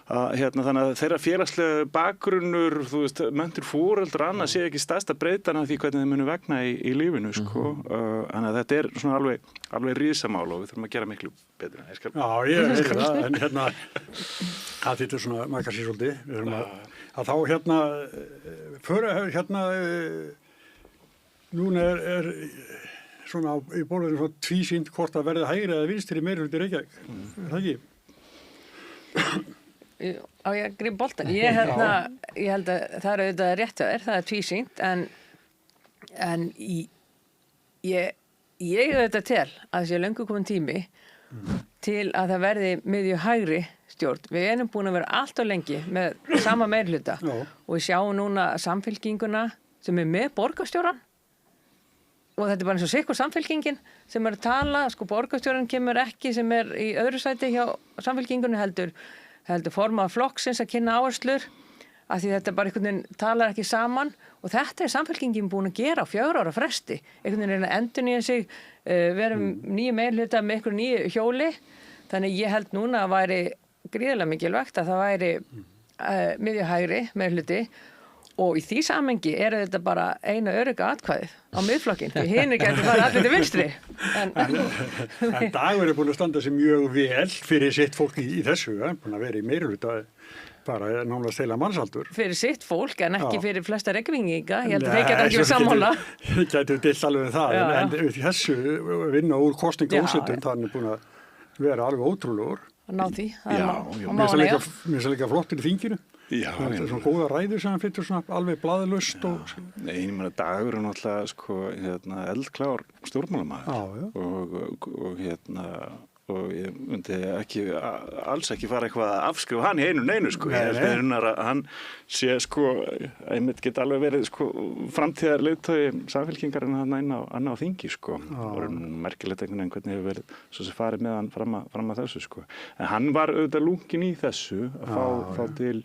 þannig að þeirra félagslega bakgrunnur þú veist menntur foreldrar annars sé ekki stærsta breytan af því hvernig þeir munu vegna í lífinu sko þannig að þetta er svona alveg risamál og við þurfum að gera miklu betur Já, ég veit það en það þýttur svona maður kannski svolítið við þurfum að þá fyrir núna er svona í bólurinn svona tvísýnt hvort að verði hægri eða vinstri meirihluti Reykjavík er það ekki? Á ég að grípa boltan ég held að það er auðvitað rétt að það er tvísýnt en ég auðvitað tel að þessi löngu komin tími til að það verði miðju hægri stjórn. Við erum búin að vera allt og lengi með sama meirihluta og við sjáum núna samfylkinguna sem er með borgarstjóran og þetta er bara eins og sikkur samfylkingin sem er að tala, sko borgarstjóran kemur ekki sem er í öðru sæti hjá samfylkingunni heldur formað flokksins að kynna áherslur af því þetta bara einhvern veginn talar ekki saman og þetta er samfylkingin búin að gera á 4 ára fresti einhvern veginn að endurnýja sig verum nýju meirihluta með einhverju nýju hjóli þannig ég held núna að væri gríðarlega mikilvægt að það væri miðju hægri meirihluti og í því samengi er þetta bara eina örugga atkvæðið á miðflokkin því hinir getur bara allir til vinstri en Dagur er búin að standa sig mjög vel fyrir sitt fólk í þessu búin að vera í meirihluta bara nánast heila mannsaldur. Fyrir sitt fólk en ekki fyrir flesta reykvíinga. Ég held að þeir geta ekki við sammála. Þeir getur dilt alveg það en þessu vinna úr kosningaúrslitum þannig búin að vera alveg ótrúlegur. Að ná því. Mér finnst það líka flottir í þinginu. Já, það er svona góða ræður sem hann flyttur svona alveg blaðlaust og Nei, Dagur er náttúrulega sko eldklár stjórnmálamaður og ég myndi alls ekki fara eitthvað að afskrifa hann í einu sko. Hann sé sko einmitt geta alveg verið sko framtíðar leiðtogi samfylkingar en hann inn á þingi sko. Það var merkilegt einhvern veginn hvernig hefur verið svo sem farið með hann fram að þessu sko. En hann var auðvitað lunginn í þessu að fá til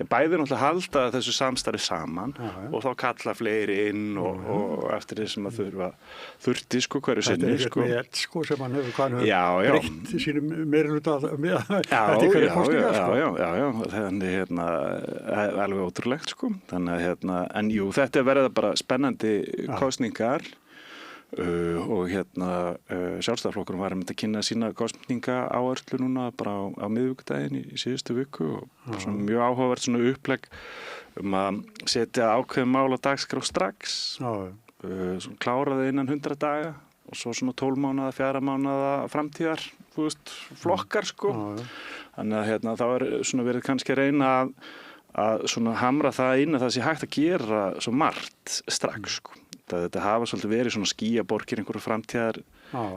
bæði náttúrulega halda þessu samstarfi saman Já. og þá kalla fleiri inn og eftir þessum að þurfti sko hverju sinni Þetta er eitthvað sko sem hann hefur Já. breytt sínum meirihluta Já, eftir hverju kosningar sko. já, þannig alveg ótrúlegt sko, þannig að en jú, þetta verða bara spennandi kosningar og Sjálfstæðisflokkurinn var að kynna sína kosninga áherslu núna bara á miðvikudaginn í síðustu viku og svona mjög áhugavert svona upplegg að setja ákveðin mál á dagskrá strax svona kláraði innan 100 daga og svo svona 12 mánaða, 4 mánaða framtíðar, þú veist, flokkar sko. Þannig að þá svona verið kannski að reyna að svona hamra það inn að það sé hægt að gera svo margt strax sko. Þetta hafa svolítið verið svona skýjaborgir einhverju framtíðar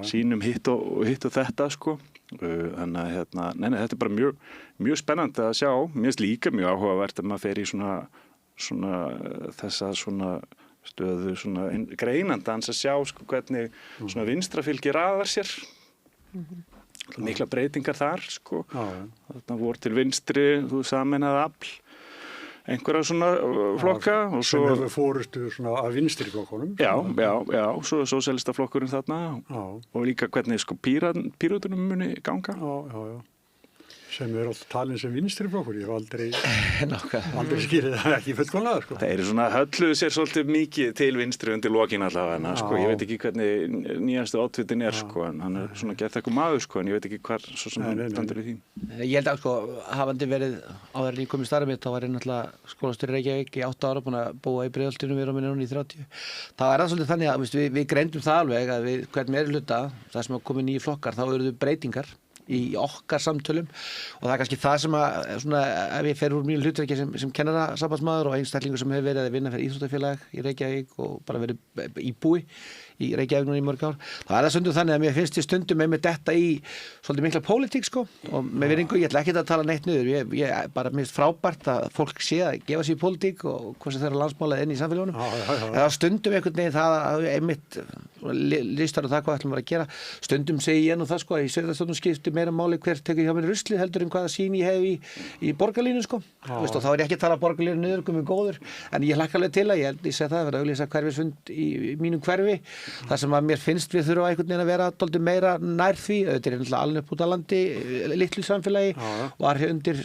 sínum hitt og þetta sko. Þannig að þetta er bara mjög spennandi að sjá. Mér finnst líka mjög áhugavert að maður fer í svona þessa svona stöðu svona greinandans að sjá sko hvernig svona vinstrafylgi raðar sér. Mikla breytingar þar sko. Þarna voru til vinstri, þú sameinaði afl einhverja svona flokka og svo sem hefur fórustu svona af vinstri flokkunum já, svo sósíalistaflokkurinn þarna og líka hvernig sko pírötunum muni ganga sem alltaf talin sem vinstri flokkur ég hef aldrei skilið það ekki fullkomlega sko. Það eru svona hölluðu sér svolítið mikið til vinstri undir lokin allavega sko. Ég veit ekki hvernig nýjastu oddvitin sko, en hann svona gett eitthvað maður sko, en ég veit ekki hvar svo sem standur í því. Ég held að sko, hafandi verið áður en ég kom í starfið mitt, þá var ég náttúrulega skólastjóri Reykjavík í 8 ára, búin að búa í Breiðholtinu, við erum minni núna í 30. Þá það svolítið þannig að við greindum það alveg að við hvern meirihluta, það sem komið nýju flokkar, þá urðu breytingar í okkar samtölum og það er kannski það sem að svona, ef ég fer úr mínu hlutverki sem kennarasambandsmaður og einstaklingur sem hefur verið að vinna fyrir íþróttafélag í Reykjavík og bara verið íbúi í Reykjavík núna í mörg ár. Það er það stundum þannig að mér finnst ég stundum með þetta í svolítið mikla pólitík sko og með virðingu, ég ætla ekki að tala neitt niður, ég bara minnst frábært að fólk sé að gefa sér í pólitík og hvað sem þeirra landsmálað inn í samfélagunum. Það stundum einhvern veginn það að einmitt listar og það hvað ætlum að gera. Stundum segi ég nú það sko að í sveitarstjórnum skiptir meira máli hver tekur hjá mér ruslið heldur en hvaða sýn ég hef í borgarlínu sko. Veist, og þá er ég ekki að tala borgarlínu niður komið góður, en ég hlakka alveg til að ég segi það að vera að auglýsa hverfisfund í mínum hverfi, þar sem að mér finnst við þurfa einhvern veginn að vera dálítið meira nær því. Þetta er náttúrulega alveg upp út á landi, litlu samfélagi, var hér undir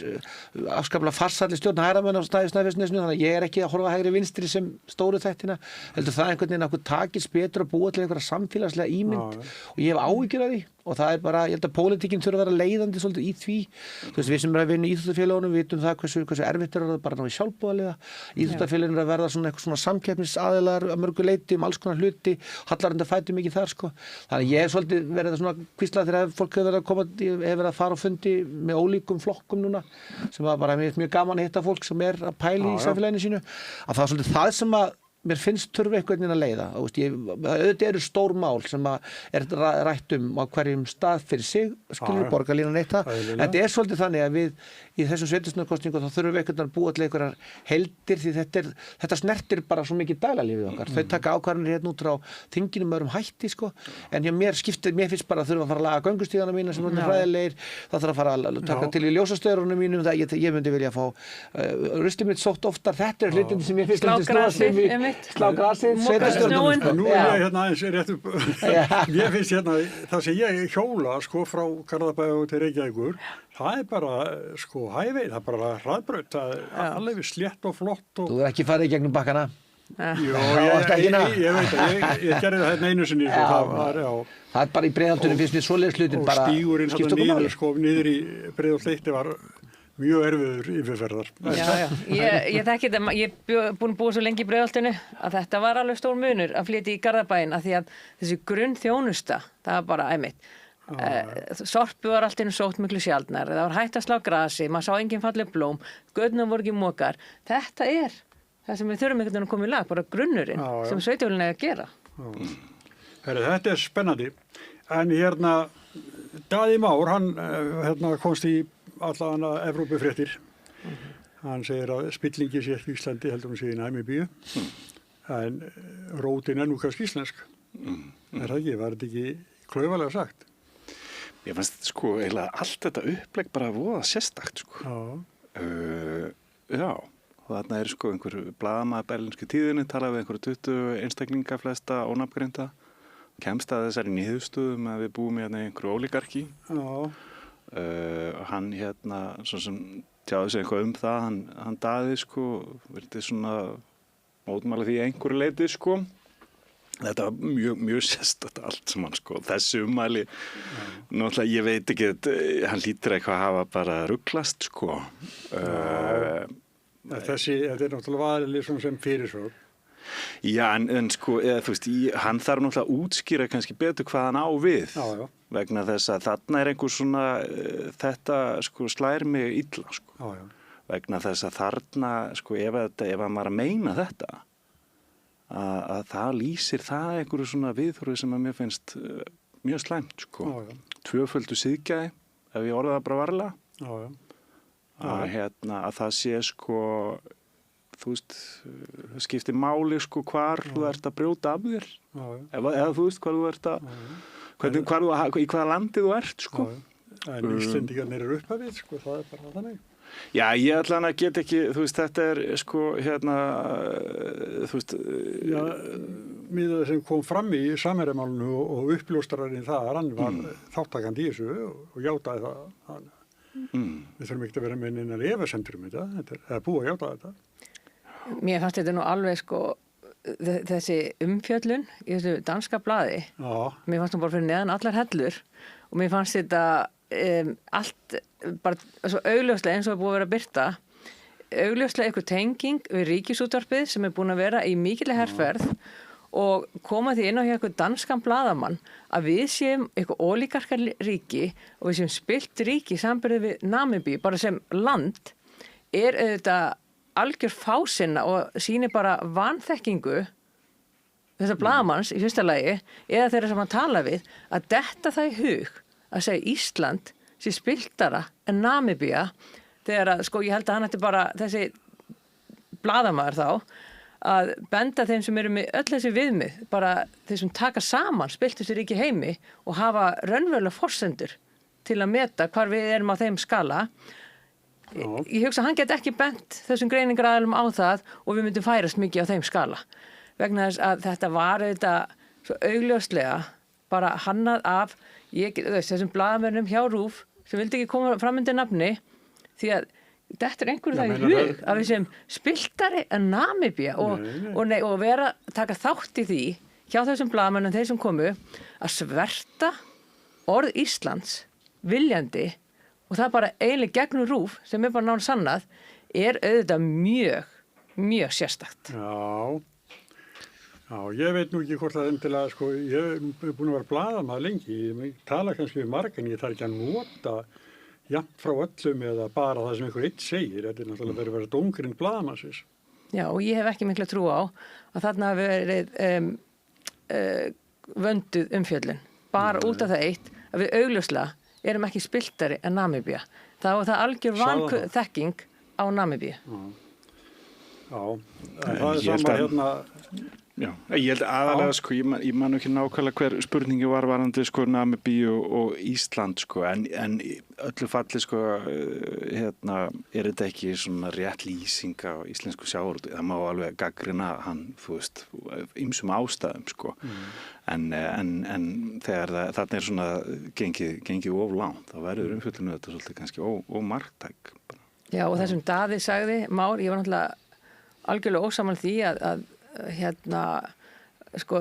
afskaplega farsalli stjórn hægramenn á Snæfellsnesinu, þannig að ég er ekki að horfa hægri vinstri sem stóru þættina, heldur það einhvern veginn að okkur takist betur að búa til einhverja samfélagslega ímynd og ég hef áhyggjur af því. Og það er bara, ég held að pólitíkin þurfa að vera leiðandi svolítið í því. Þú veist, við sem erum að vinna í íþróttafélagunum, við vitum það hversu erfitt er það bara ná í sjálfboðaliða. Íþróttafélagin er að verða svona eitthvað svona samkeppnisaðilar að mörgu leyti alls konar hluti, hallarandi fæti mikið þar sko. Þannig ég hef svolítið verið að svona kvísla þegar fólk hefur verið að koma, hefur verið að fara á fundi með ólíkum flokkum núna, sem var bara mjög gaman að hitta fólk sem er að pæla í samfélaginu sínu. Að það er svolítið það sem að mér finnst þurfa einhvern veginn að leiða. Auðvitað eru stór mál sem er rætt á hverjum stað fyrir sig, skilur borgarlínan eitt það. Þetta er svolítið þannig að við í þessum sveitarstjórnarkosningum þá þurfum við einhvern veginn að búa til einhverjar heildir því þetta snertir bara svo mikið daglífið okkar. Þau taka ákvarðanir hérna út frá þinginu með öðrum hætti sko, en hjá mér finnst bara að þurfa að fara að laga göngustíðana mína sem er hræðilegir, það þarf að fara að taka til í ljósastöðurunum mínum, ég myndi vilja fá ruslið mitt sótt oftar, þetta er hlutin sem ég finnst slá grasið, sveitarstjórnum sko. Nú er ég hérna aðeins rétt upp ég finnst hérna, það sem ég hjóla sko frá Garðabæ til Reykjavíkur, það er bara sko hæveið, það er bara hraðbraut, það er alveg slétt og flott og... Þú er ekki farið í gegnum bakkana? Jó, ég veit að ég gerði það hérna einu sinni það er bara í Breiðholtinu finnst mér svoleiðis hlutin bara stígurinn skipta okkur máli sko niður í Breiðholt var mjög erfiður yfirferðar. Ég þekki þetta, ég er búin að búa svo lengi í Breiðholtinu að þetta var alveg stór munur að flytja í Garðabæinn af því að þessi grunnþjónusta, það var bara æmitt. Sorpu var allt einu sótt miklu sjaldnar, það var hægt að slá grasi, maður sá engin falleg blóm, gödnum voru ekki mokar. Þetta er það sem við þurfum einhvern veginn að koma í lag, bara grunnurinn sem sveitarfélagin eiga að gera. Þetta er spennandi, en hérna Daði Már, hann komst í allavega Evrópufréttir. Hann segir að spillingi sé ekki Íslandi, heldur hann sé í Namibíu. En rótin er nú kannski íslensk. Er það ekki? Var þetta ekki klaufalega sagt? Ég fannst sko eiginlega allt þetta upplegg bara voða sérstakt sko. Já, og þarna sko einhver blaðamaður berlínsku tíðinni, talaði við einhverju 20 einstaklinga flesta ónafngreinda, kemst að þessari niðurstöðum að við búum hérna í einhverju ólígarki. Já. Hann svo sem tjáði sig eitthvað það, hann Daði sko, verði svona mótmæla því einhverju leiti sko. Þetta var mjög sérstakt allt sem hann sko, þessi ummæli, náttúrulega ég veit ekki, hann lítur eitthvað að hafa bara rugglast sko. Þetta náttúrulega valið sem fyrirsögn. Já, en sko, þú veist, hann þarf náttúrulega að útskýra kannski betur hvað hann á við, já. Vegna þess að þarna einhver svona, þetta sko slær mig illa sko, já. Vegna þess að þarna sko, ef hann var að meina þetta, að það lýsir það einhverju svona viðhorfi sem að mér finnst mjög slæmt sko. Já. Tvöföldu siðgæði, ef ég orða það bara varlega. Já. Að það sé sko, þú veist, það skiptir máli sko hvar þú ert að brjóta af þér. Eða þú veist hvar þú ert að, í hvaða landi þú ert sko. En Íslendingarnir eru upphafið sko, það bara þannig. Já, ég allan að get ekki, þú veist, þetta sko, þú veist... Já, miðað sem kom fram í Samherjamálinu og uppljóstrarinn þar, hann var þáttakandi í þessu og játaði það. Við þurfum ekki að vera með einar efasemtur þetta, eða búa að játa þetta. Mér fannst þetta nú alveg sko, þessi umfjöllun í þessu danska blaði, mér fannst nú bara fyrir neðan allar hellur og mér fannst þetta allt bara svo augljóslega eins og búið að vera að birta augljóslega eitthvað tenging við Ríkisútvarpið sem búin að vera í mikilvæg herferð og koma því inn á hér eitthvað danskan blaðamann að við séum eitthvað ólíkarkar ríki og við séum spilt ríki samberðið við Namibíu bara sem land auðvitað algjör fásinna og sýnir bara vanþekkingu þessar blaðamanns í fyrsta lagi eða þeirra sem hann tala við að detta það í hug að segja Ísland sé spiltara en Namibía þegar að, sko, ég held að hann ætti bara þessi blaðamaður þá að benda þeim sem eru með öll þessi viðmið, bara þeir sem taka saman spiltustu ríki heimi og hafa raunverulega forsendur til að meta hvar við erum á þeim skala. Ég hugsa að hann get ekki bent þessum greiningaraðilum á það og við myndum færast mikið á þeim skala vegna þess að þetta var svo augljóslega bara hannað af þessum blaðamönnum hjá RÚV sem vildi ekki koma fram undir nafni því að þetta einhverju það í hug að við sem spiltari en Namibía og vera taka þátt í því hjá þessum blaðamönnum þeir sem komu að sverta orð Íslands viljandi og það bara eiginlega gegnum RÚV sem bara náttúrulega sannað auðvitað mjög sérstakt. Já, ég veit nú ekki hvort það endilega, sko, ég er búin að vera blaðamaður lengi, ég tala kannski við marga en ég þarf ekki að nota jafnt frá öllum eða bara það sem einhver eitt segir, þetta er náttúrulega verið að vera dómgrind blaðamannsins. Já, og ég hef ekki mikla trú á að þarna hafi verið vönduð umfjöllun, bara út af það eitt að við augljóslega erum ekki spiltari en Namibía. Það var það algjör vanþekking á Namibíu. Já, það er sama hérna... Já, ég held aðalega, sko, ég man ekki nákvæmlega hver spurningi var varandi, sko, Namibíu og Ísland, sko, en öllu falli, sko, er þetta ekki svona rétt lýsing á íslensku sjávarútvegi, það má alveg gaggrina hann, þú veist, ýmsum ástæðum, sko, en þegar þarna svona gengið of langt, þá verður umfjöllinu þetta svolítið kannski ómarktæk. Já, og þessum Daði sagði, Már, ég var náttúrulega algjörlega ósammála því að sko,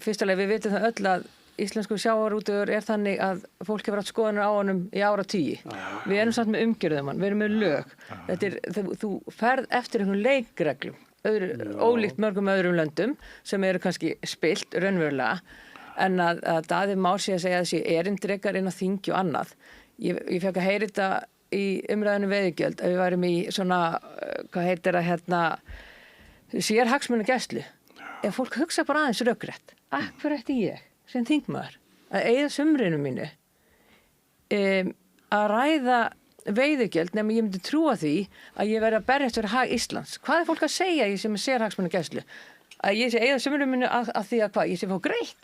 fyrstulega við vitum það öll að íslensku sjávarútvegur er þannig að fólk hefur átt skoðanir á honum í áratugi. Við erum samt með umgjörðum hann, við erum með lög. Þú ferð eftir einhvern leikreglum, ólíkt mörgum öðrum löndum sem eru kannski spilt raunverulega, en að Daði Már sé að segja þessi erindrekar inn á þingi og annað. Ég fekk að heyra þetta í umræðinu veiðigjöld að við værum í svona, hvað heitir það sér hagsmunagæslu. Ef fólk hugsa bara aðeins rökrétt, af hverju ætti ég sem þingmaður að eyða sumrinu mínu að ræða veiðigjöld nema ég myndi trúa því að ég verði að berjast fyrir hag Íslands. Hvað er fólk að segja ég sem sér hagsmunagæslu? Að ég sé eyða sumrinu mínu að því að hvað? Ég sé fá greitt?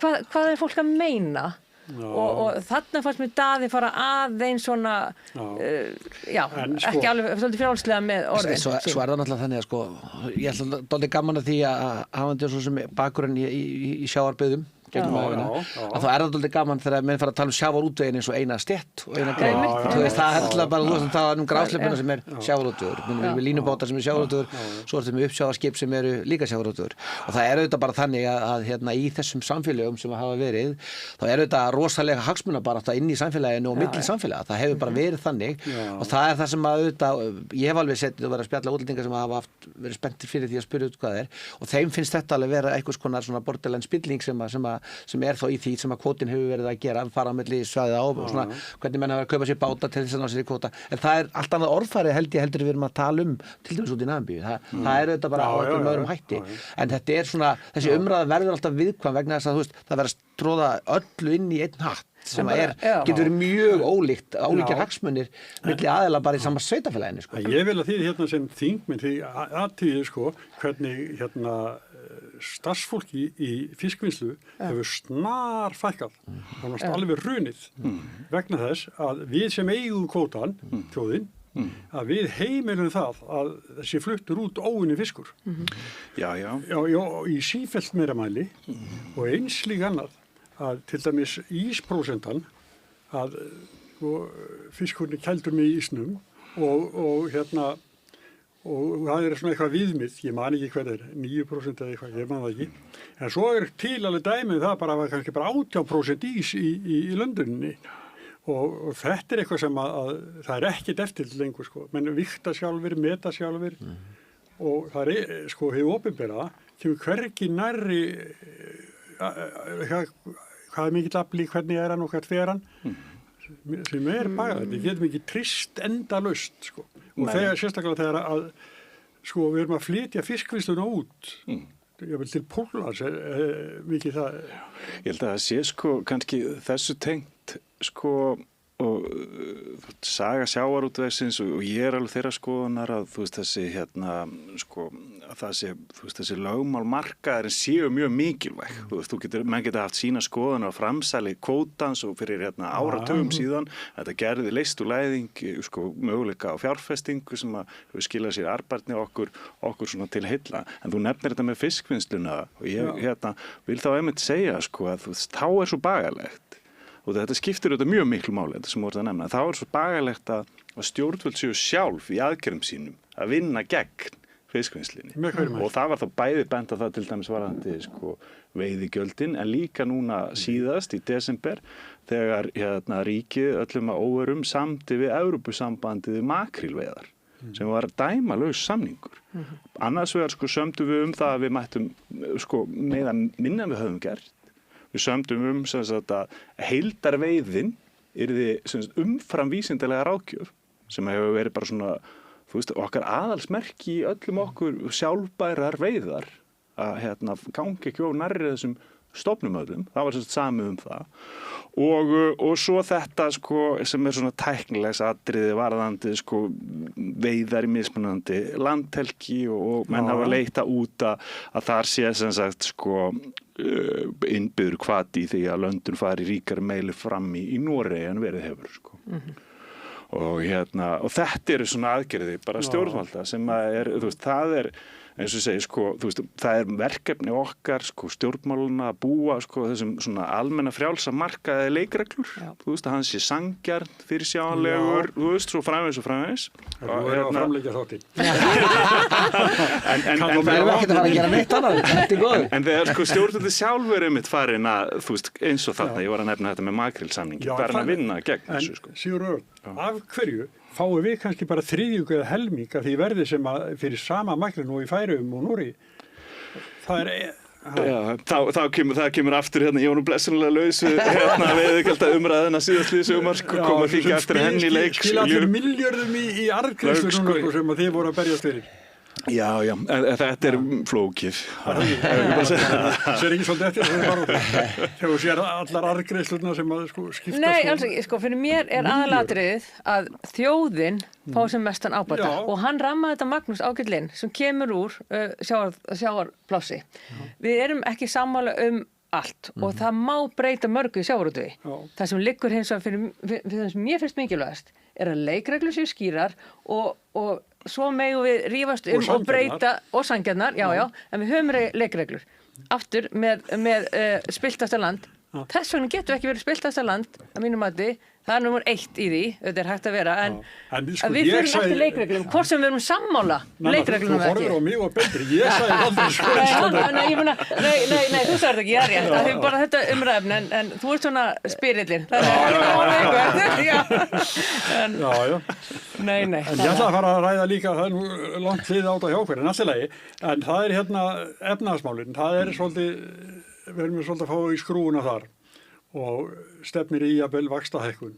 Hvað er fólk að meina og þarna fannst mér Daði fara aðeins svona En sko- ekki alveg svolítið frjálslega með orðin Svo er það náttúrulega þannig að sko, ég ætla dálítið gaman að því að hafa svo sem bakgrunn í sjávarbyggðum gegnum ævina, að þá er það dálítið gaman þegar menn fara að tala sjávarútveginn eins og eina stétt og eina grein. Þú veist, það er alltaf bara, þú veist, það er grásleppina sem er sjávarútvegur, við erum með línubátar sem er sjávarútvegur, svo er þetta með uppsjávarskip sem eru líka sjávarútvegur. Og það er auðvitað bara þannig að hérna í þessum samfélögum sem hafa verið, þá er auðvitað rosalega hagsmunabarátta inn í samfélaginu og milli samfélaga. Það hefur bara verið þannig og það er það sem að auðvitað, ég hef alveg setið og verið að spjalla útlendinga sem hafa verið spenntir fyrir því að spyrja út hvað það er og þeim finnst þetta alveg vera einhvers konar svona borderline spilling sem er þá í því sem að kvótin hefur verið að gera, fara á milli svæða og svona hvernig menn hafa að kaupa sér báta til þess að ná sér í kvóta. En það er allt annað orðfæri heldur við erum að tala til dæmis út í Namibíu. Það er auðvitað bara á einhverjum öðrum hætti. En þetta er svona, þessi umræða verður alltaf viðkvæm vegna þess að þú veist, það verður að tróða öllu inn í einn hatt sem getur verið mjög ólíkir hagsmunir milli aðeila bara í sama sveitafélaginu sko. Ég vil að því hérna sem þingminn því aðtíði sko hvernig hérna starfsfólki í fiskvinnslu hefur snar fækkað þannig alveg runið vegna þess að við sem eigum kvótan þjóðin að við heimilum það að þessi fluttur út óunni fiskur Já, í sífellt meira mæli og eins líka annað að til dæmis ísprósentan að fiskurinn kældur með ísnum og hérna og það er svona eitthvað viðmið, ég man ekki hvað er 9% eða eitthvað, ég man það ekki en svo er til alveg dæmið það bara kannski bara 18% ís í Lönduninni og þetta er eitthvað sem að það er ekkert eftir lengur sko, menn vikta sjálfur, meta sjálfur og það er sko hefur opinbera, kemur hvergi nærri hvað er mikill afli, hvernig er hann og hvert fer hann sem er bagað, þetta getum ekki trist endalaust sko. Og þegar sérstaklega þegar að sko við erum að flytja fiskvinnsluna út ég vil til Póllands mikið það Ég held að það sé sko kannski þessu tengt sko og saga sjávarútvegsins og ég er alveg þeirra skoðunar að þú veist þessi hérna sko að það sé þú veist þessi lögmál markaðarinn séu mjög mikilvæg þú veist menn geta haft sína skoðunar á framsali kvótans og fyrir hérna áratugum síðan þetta gerði leyst úr læðing sko möguleika á fjárfestingu sem að skila sér arðbærni okkur svona til heilla en þú nefnir þetta með fiskvinnsluna og ég hérna vil þá einmitt segja sko að þú veist þá er svo bagalegt og þetta skiptir auðvitað mjög miklu máli þetta sem voruð að nefna. Þá er svo bagalegt að stjórnvöld séu sjálf í aðgerðum sínum að vinna gegn fiskvinnslinni. Og það var þá bæði bent að það til dæmis varðandi sko veiðigjöldin en líka núna síðast í desember þegar hérna ríkið öllum að óvörum samdi við Evrópusambandið makrílveiðar sem var dæmalaus samningur. Annars vegar sko sömdum við það að við mættum sko minna en við höfum gert. Við sömdum sem sagt að heildarveiðin yrði sem sagt umfram vísindalega ráðgjöf sem hefur verið bara svona þú veist okkar aðalsmerki í öllum okkur sjálfbærar veiðar að hérna gangi ekki of nærri þessum stofnum öllum, það var sem sagt samið það og svo þetta sko sem er svona tæknilegs atriði varðandi sko veiðar í mismunandi landhelgi og menn hafa leita út að þar sé sem sagt sko innbyður hvati í því að löndun fari ríkari meili fram í Noregi en verið hefur sko. Og hérna og þetta eru svona aðgerði bara stjórnvalda sem að er þú veist það er eins og segir sko þú veist það er verkefni okkar sko stjórnmáluna að búa sko þessum svona almenna frjálsa markaði leikreglur þú veist að hann sé sanngjarn fyrirsjáanlegur þú veist svo framvegis og hérna framleggja þáttinn en það er ekki að gera neitt annað þetta er góð en þegar sko stjórnvöldi sjálfur einmitt farin að þú veist eins og þarna ég var að nefna þetta með makrílsamningi farin að vinna gegn þessu sko Sigurður, af hverju fáum við kannski bara þriðjung eða helming af því verði sem að fyrir sama makríl nú í Færeyjum og Noregi. Það er... það kemur aftur hérna, ég var nú blessunlega laus við hérna veiðigjalda umræðina síðastlið sumar sko koma því ekki aftur henni í leik. Skil allir miljörðum í arðgreiðslur núna sem að þið voru að berjast fyrir. Já, en þetta er flókið. Það sér ekki svolítið eftir þegar þú sér allar arðgreiðslurna sem að sko skipta. Nei, alls ekki, sko fyrir mér er aðalatriðið að þjóðin fá sem mestan ábata og hann rammaði þetta Magnús Ágællinn sem kemur úr sjávarplássi. Við erum ekki sammála allt og það má breyta mörgu í sjávarútvegi. Já. Það sem liggur hins vegar fyrir það sem mér finnst mikilvægast er að leikreglur séu skýrar og svo megum við rífast Og og sanngjarnar. breyta og sanngjarnar, já, en við höfum leikreglur. Aftur með spiltasta land. Þess vegna getur ekki verið spiltasta land að mínum mati, það er nummer 1 í því, þetta er hægt að vera, en En sko, að við ég fyrir sagði- eftir leikreglum, hvort sem við erum sammála leikreglum Þú horfir á mig og betri, ég sagði aldrei sko. Nei, ég meina, nei, þú sagði ekki, ég er rétt, það er bara þetta umræfn, en þú ert svona spyrillin, Já. Nei. En ég ætla að fara að ræða líka, það er nú langt hlið átt á hjá okkur, en allt í lagi, en það er hérna efnahagsmálin, það er svolítið, við erum svolítið að fá í skrúuna þar og stefnir í jafnvel vaxtahækkun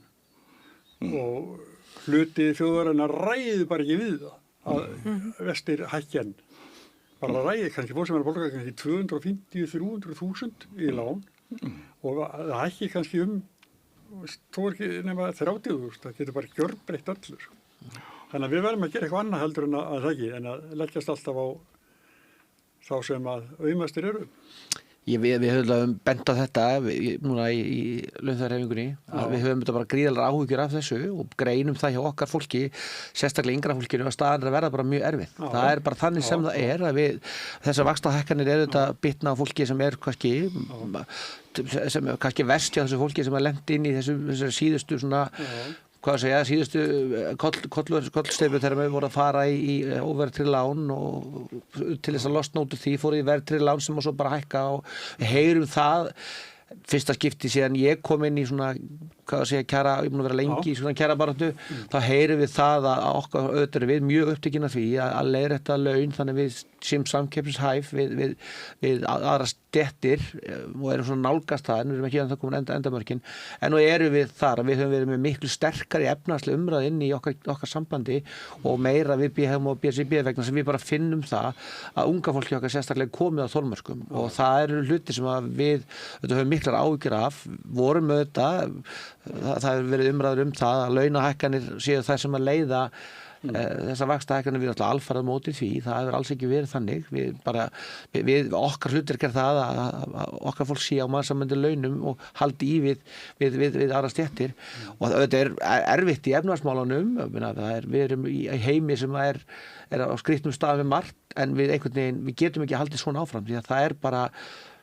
og hluti þjóðarinnar ræði bara ekki við það að vestir hækjan bara ræði kannski fólk sem er að borga kannski 250-300.000 í lán og það hækki kannski þó er ekki nema 30.000, það getur bara gjörbreytt öllu. Þannig að við verðum að gera eitthvað annað heldur en að það ekki, en að leggjast alltaf á þá sem að auðmastir eru. Við höfum bent á þetta núna í launþegahreyfingunni að við höfum þetta bara gríðalega áhyggjur af þessu og greinum það hjá okkar fólki, sérstaklega yngra fólkinu, að staðan er að verða bara mjög erfið. Það er bara þannig sem það er að þessar vaxtahækkanir eru þetta bitna á fólki sem er kannski verst hjá þessu fólki sem er lent inn í þessu síðustu svona síðustu kollsteypu þegar við vorum að fara í óverðtryggð lán og til þess að losna út úr því fór í verðtryggð lán sem og svo bara hækka og heyrum það fyrsta skipti síðan ég kom inn í svona kjara, ég búin að vera lengi í svona kjarabaráttu, þá heyrum við það að okkar auðvitað við mjög upptekinn af því að leiðrétta laun þannig við sem samkeppnishæf við aðra stéttir og erum svona nálgast það en við erum ekki ennþá komin endamörkin en nú erum við þar að við höfum verið með miklu sterkari efnahagsleg umræð inn í okkar sambandi og meira við BHM og BSIB vegna sem við bara finnum það að unga fólki okkar sérstaklega komið á þolmörkum og það eru hluti sem að við höfum miklar áhyggjur af, vorum auðvitað það hefur verið umræður það að launahækkanir séu þær sem að leiða þessar vaxtahækkanir við alltaf alfarið móti því, það hefur alls ekki verið þannig við okkar hlutverk það að okkar fólk sé á mannsæmandi launum og haldi í við aðra stéttir og þetta er erfitt í efnahagsmálunum við erum í heimi sem er á skrýtnum stað við margt en við getum ekki haldið svona áfram því að það er bara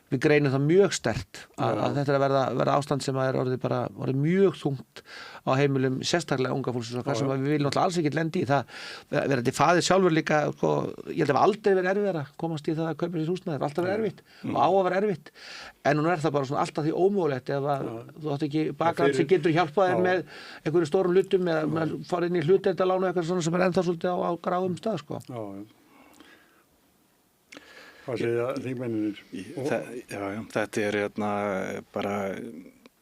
við greinum það mjög sterkt að þetta er að verða ástand sem er orðið mjög þungt á heimilum sérstaklega unga fólks sem við viljum alltaf alls ekki lendi í það verðandi faðir sjálfur líka ég held að aldrei verið erfiðara að komast í það að kaupa sér húsnæði, alltaf verið erfitt og á að vera erfitt en nú er það bara svona alltaf því ómögulegt ef að þú átt ekki bakgrunn sem getur hjálpað þér með einhverju stórum hlutum eða fara inn í hlutdeildarlán og eitthvað svona sem ennþá svolítið á gráum stað sko. Hvað segja þingmennir? Þetta er bara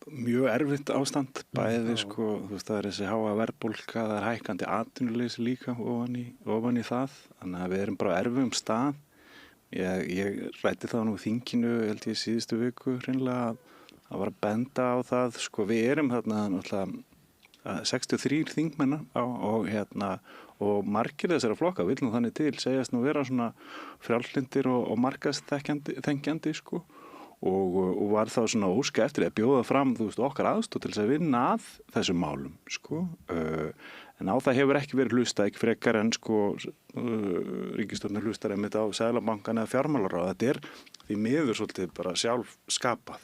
mjög erfitt ástand bæði þú veist það er þessi háa verðbólga, það er hækkandi atvinnuleysi líka ofan í það þannig að við erum bara á erfiðum stað ég ræddi það nú í þinginu held ég síðustu viku hreinlega að var að benda á það við erum þarna náttúrulega 63 þingmenn og margir þessara flokka vil nú þannig til segjast nú vera svona frjálslyndir og markaðsþengjandi og var þá svona óska eftir að bjóða fram okkar aðstoð til þess að vinna að þessum málum en á það hefur ekki verið hlustað ekki frekar en ríkisstjórnin hlustar einmitt á Seðlabankann eða fjármálaráð þetta er því miður svolítið bara sjálf skapað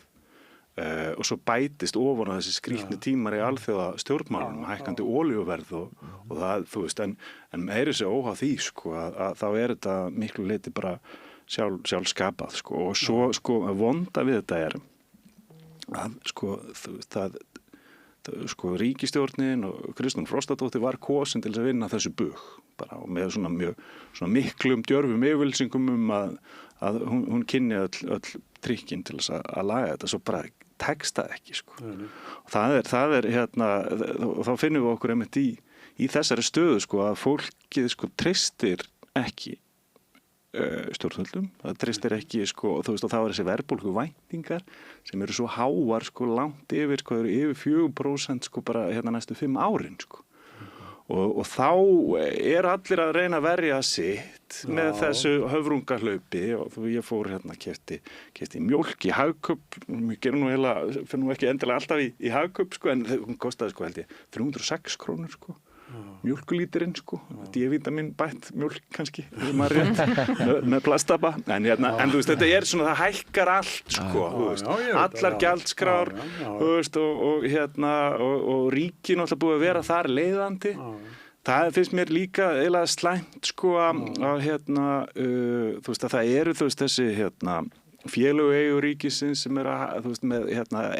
og svo bætist ofan á þessi skrýtni tímar í alþjóða stjórnmálunum, hækkandi olíuverð og það, þú veist, en meiri sér óháð því, að þá er þetta miklu leyti bara sjálf skapað, og svo, vonda við þetta er að, ríkisstjórnin og Kristrún Frostadóttir var kosin til þess að vinna þessu bug, bara og með svona miklum djörfum yfirlýsingum að hún kynni öll trikkin til þess að laga þetta, svo bara tekst það ekki og það er og þá finnum við okkur einmitt í þessari stöðu að fólkið treystir ekki stjórnvöldum, það treystir ekki og þú veist og það var þessi verðbólgu væntingar sem eru svo háar langt yfir yfir 4% bara næstu 5 árin og þá allir að reyna að verja sitt með þessu höfrungahlaupi og ég fór keypti mjólk í Hagkaup, ég gerum fyrir ekki endilega alltaf í Hagkaup sko, en hún kostaði sko held ég 306 krónur sko. Mjólkulítirinn sko, D-vitamin bætt mjólk kannski, með plastaba en þú veist, þetta svona, það hækkar allt sko, allar gjaldskrár og ríkin alltaf búið að vera þar leiðandi það finnst mér líka eiginlega slæmt sko að þú veist að það eru þessi félög eigu ríkisins sem með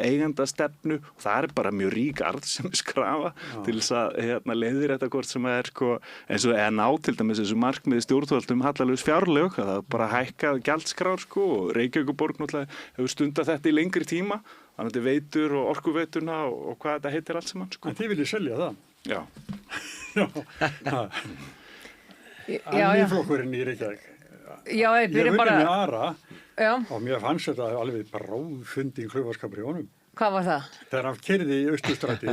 eigendastefnu og það bara mjög rík arð sem skrafa til þess að leiðir þetta hvort sem sko eins og ná til dæmis þessu markmiði stjórnvöldum hallarlaus fjárlög að það bara hækkað gjaldskrár sko og Reykjavíkurborg náttúrulega hefur stundað þetta í lengri tíma þannig að veitur og orkuveituna og hvað þetta heitir allt saman sko. En þið viljið selja það? Já. Almýflokkurinn í Reykjavík. Já, ég byrja bara... Ég með Ara Já. Og mér fannst þetta alveg bara ráðfundin klaufaskapur í honum. Hvað var það? Þegar hann keyrði í Austurstræti.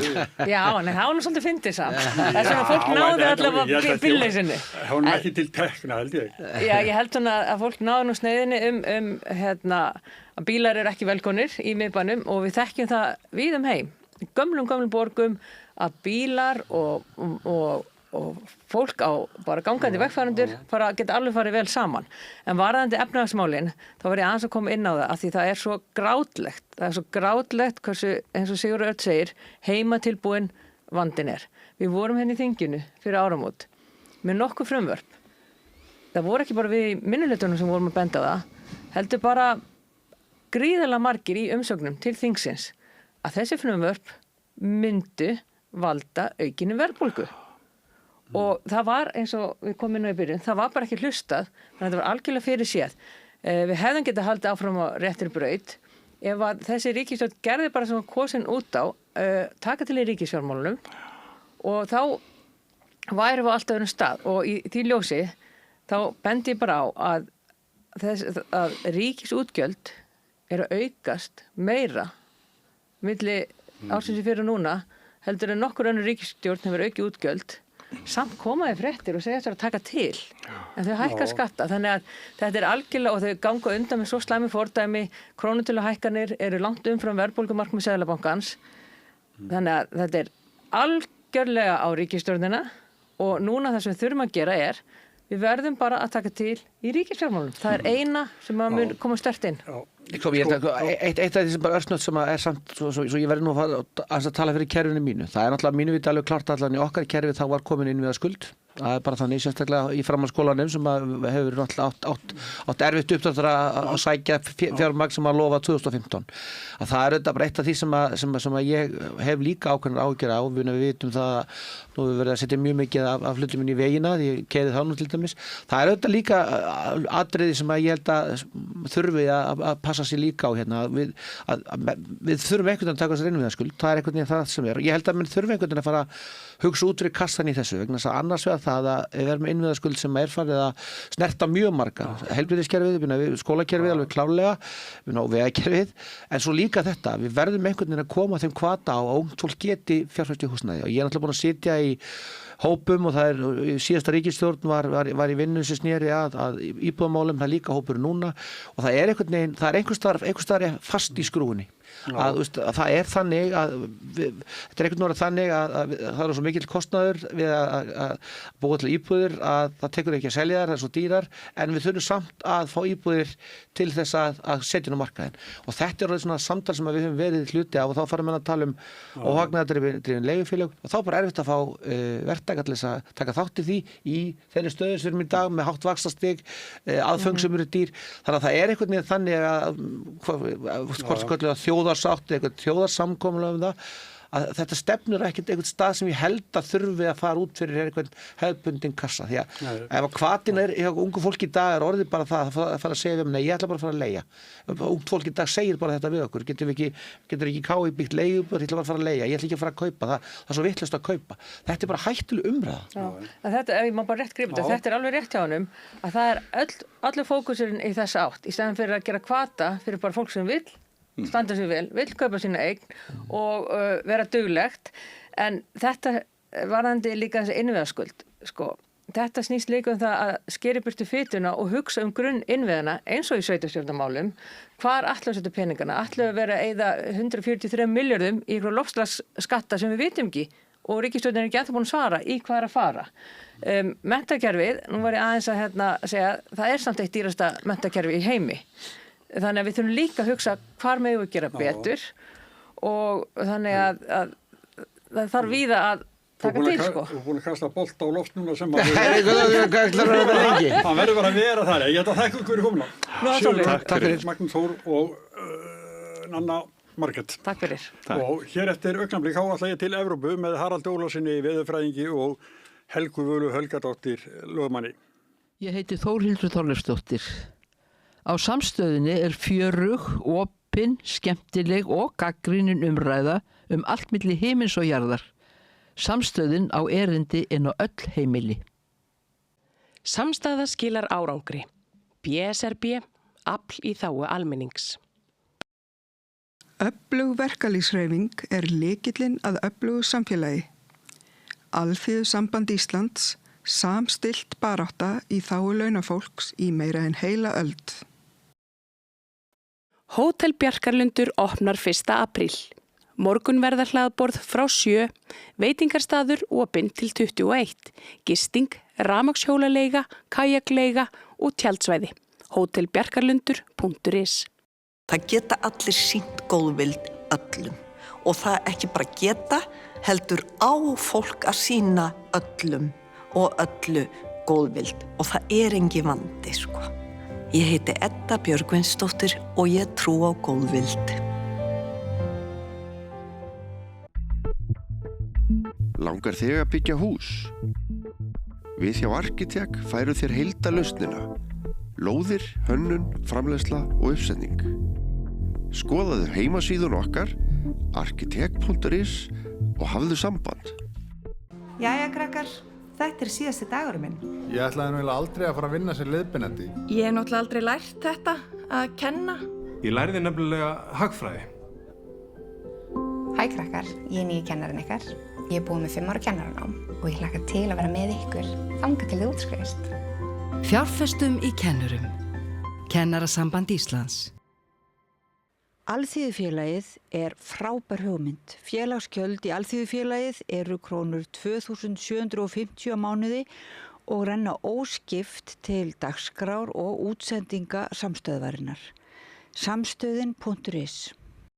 Já, en það var nú svolítið fyndið samt. Þess að fólk náði allavega bílleysinni. Það var ekki til tekna, held ég. Já, ég held svona að fólk náði nú sneiðinni að bílar eru ekki velkonir í miðbænum og við þekkjum það víðum heim. Í gömlum borgum að bílar og fólk á bara gangandi vegfarendur geta alveg farið vel saman. En varðandi efnahagsmálin, þá var ég aðeins að koma inn á það af því það er svo grátlegt. Það er svo grátlegt hversu, eins og Sigurður Örn segir, heimatilbúin vandinn er. Við vorum í þinginu fyrir áramót með nokkuð frumvörp. Það voru ekki bara við í minnihlutunum sem vorum að benda á það, heldur bara gríðarlega margir í umsögnum til þingsins að þessi frumvörp myndu valda aukinni verðbólgu. Og það var eins og við komum inn á í byrjun, það var bara ekki hlustað, þannig að þetta var algjörlega fyrir séð. Við hefðum getað haldið áfram á réttri braut ef að þessi ríkisstjórn gerði bara svona kosin út á, taka til í ríkisfjármálunum og þá værum við alltaf öðrum stað og í því ljósi þá bendi ég bara á að ríkisútgjöld eru að aukast meira milli ársins fyrir núna heldur en nokkur önnur ríkisstjórn hefur aukið útgjöld samt komaði fréttir og segja þetta að taka til en þau hækka skatta þannig að þetta algjörlega og þau ganga undan með svo slæmi fordæmi krónutöluhækkanir eru langt umfram verðbólgumarkmið Seðlabankans þannig að þetta algjörlega á ríkisstjórnina og núna það sem við þurfum að gera við verðum bara að taka til í ríkisfjármálum það eina sem að mun koma sterkt inn Eitt af því sem bara örsnögt sem er samt svo ég verði nú að tala fyrir kerfinu mínu það náttúrulega mínu viti alveg klart allan í okkar kerfi þá var komin inn við að skuld það bara þannig sérstaklega í framhaldsskólanum sem hefur náttúrulega átt erfitt uppdráttur að sækja fjármagn sem að lofa 2015 að það auðvitað bara eitt af því sem að ég hef líka ákveðnar áhyggjur á við vitum það nú við verðum að setja mjög mikið af hlutum inn í vegina því ég keyri það nú til dæmis það auðvitað líka atriði sem að ég held að þurfi að passa sér líka á hérna við þurfum einhvern veginn að taka þessar innviðaskuld það einhvern veginn það sem ég held að við þurfum einhvern veginn að fara að hugsa út fyrir kassan í þessu vegna þess að annars vegar það að við erum með innviðaskuld sem farið að snerta mjög marga heilbrigðiskerfið, skólakerfið alveg klárlega vegakerfið en svo líka þetta, við verðum einhvern veginn að koma þeim hvata á að ungt fólk geti fjárfest í húsnæði og ég náttúrulega búin að sitja í hópum og það síðasta ríkisstjórn var í vinnu sem sneri að íbúðamálum, það er líka hópur núna og það einhvern veginn, það einhvers staðar fast í skrúfunni að það þannig að þetta einhvern veginn þannig að það er svo mikill kostnaður við að búa til íbúðir að það tekur ekki að selja þær, það er svo dýrar en við þurfum samt að fá íbúðir til þess að setja á markaðinn og þetta er svona samtal sem við höfum verið hluti af og þá fara menn að tala óhagnaðardrifin leigufélög og þá bara erfitt að fá verktaka til þess að taka þátt í því í þeirri stöðu sem við erum í dag með hátt vaxtastig aðföng sem eru dýr þannig að það er einhvern veginn þannig að þjóðarsátt eitthvað þjóðarsamkomulag það að þetta stefnur ekkert einhvern stað sem ég held að þurfi að fara út fyrir einhvern hefðbundin kassa því að ef að hvatin hjá ungu fólki í dag orðið bara það að fara að segja við nei, ég ætla bara að fara að leigja ungt fólki í dag segir bara þetta við okkur getur ekki KÍ byggt leigubúð, ég ætla bara að fara að leigja ég ætla ekki að fara að kaupa, það er svo vitlaust að kaupa þetta er bara hættuleg umræða þetta, ef ég má bara rétt grípa þetta er alveg rétt hjá honum að það er allur fókusurinn í þessa átt í staðinn fyrir að gera hvata fyrir bara fólk sem vill standa sig vel, vill kaupa sína eign og vera duglegt en þetta varðandi líka þessi innviðaskuld, sko. Þetta snýst líka það að skeri burtu fituna og hugsa grunn innviðana eins og í sveitarstjórnarmálum. Hvar ætla að setja peningana? Ætla að vera að eyða 143 milljörðum í eitthvað loftslagsskatta sem við vitum ekki og ríkisstjórnin ekki ennþá búin að svara í hvað að fara. Menntakerfið, nú var ég aðeins að segja, það er samt eitt dýrasta menntakerfi í heimi. Þannig að við þurfum líka að hugsa hvar megum við gera betur og þannig að það þarf víða að taka til, sko. Þú er búin að kasta bolt á loft núna sem að... Hvað ætlar að vera lengi? Hann verður bara að vera þar. Ég ætla að þakka ykkur í komuna. Takk fyrir. Magnús Þór og Nanna Margrét. Takk fyrir. Og hér eftir augnablik ætla ég til Evrópu með Haraldi Ólafssyni veðurfræðingi og Helgu Völu Helgadóttir lögmanni. Ég heiti Þórhildur Þorleifsdóttir. Á Samstöðinni er fjörug, opin, skemmtileg og gagnrýnin umræða allt milli himins og jarðar. Samstöðin á erindi inn á öll heimili. Samstaða skilar árangri. BSRB, afl í þágu almennings. Öflug verkalýðshreyfing er lykillinn að öflugu samfélagi. Alþýðusamband Íslands, samstillt barátta í þágu launafólks í meira en heila öld. Hótel Bjarkarlundur opnar 1. apríl. Morgunverðarhlaðborð frá 7, veitingarstaður opinn til 21, gisting, rafmagnshjólaleiga, kajakleiga og tjaldsvæði. Hótelbjarkarlundur.is. Það geta allir sýnt góðvild öllum og það ekki bara geta, heldur á fólk að sýna öllum og öllu góðvild og það er engin vandi, sko. Ég heiti Edda Björgvinsdóttir og ég trú á góðvild. Langar þig að byggja hús? Við hjá Arkitek færum þér heildarlausnina. Lóðir, hönnun, framleiðsla og uppsetning. Skoðaðu heimasíðun okkar, arkitek.is og hafðu samband. Jæja, krakkar, þetta er síðasti dagurum minn. Ég ætlaði náttúrulega aldrei að fara að vinna sem leiðbeinandi. Ég hef náttúrulega aldrei lært þetta, að kenna. Ég lærði nefnilega hagfræði. Hæ, krakkar, ég er nýji kennarinn ykkar. Ég er búin með 5 ára kennaranám og ég hlakka til að vera með ykkur þangað til þið útskrifist. Fjárfestum í kennurum. Kennarasamband Íslands. Alþýðufélagið er frábær hugmynd. Félagsgjöld í Alþýðufélagið eru krónur 2.750 á mánuði og renna óskipt til dagskrár og útsendinga samstöðvarinnar. Samstöðin.is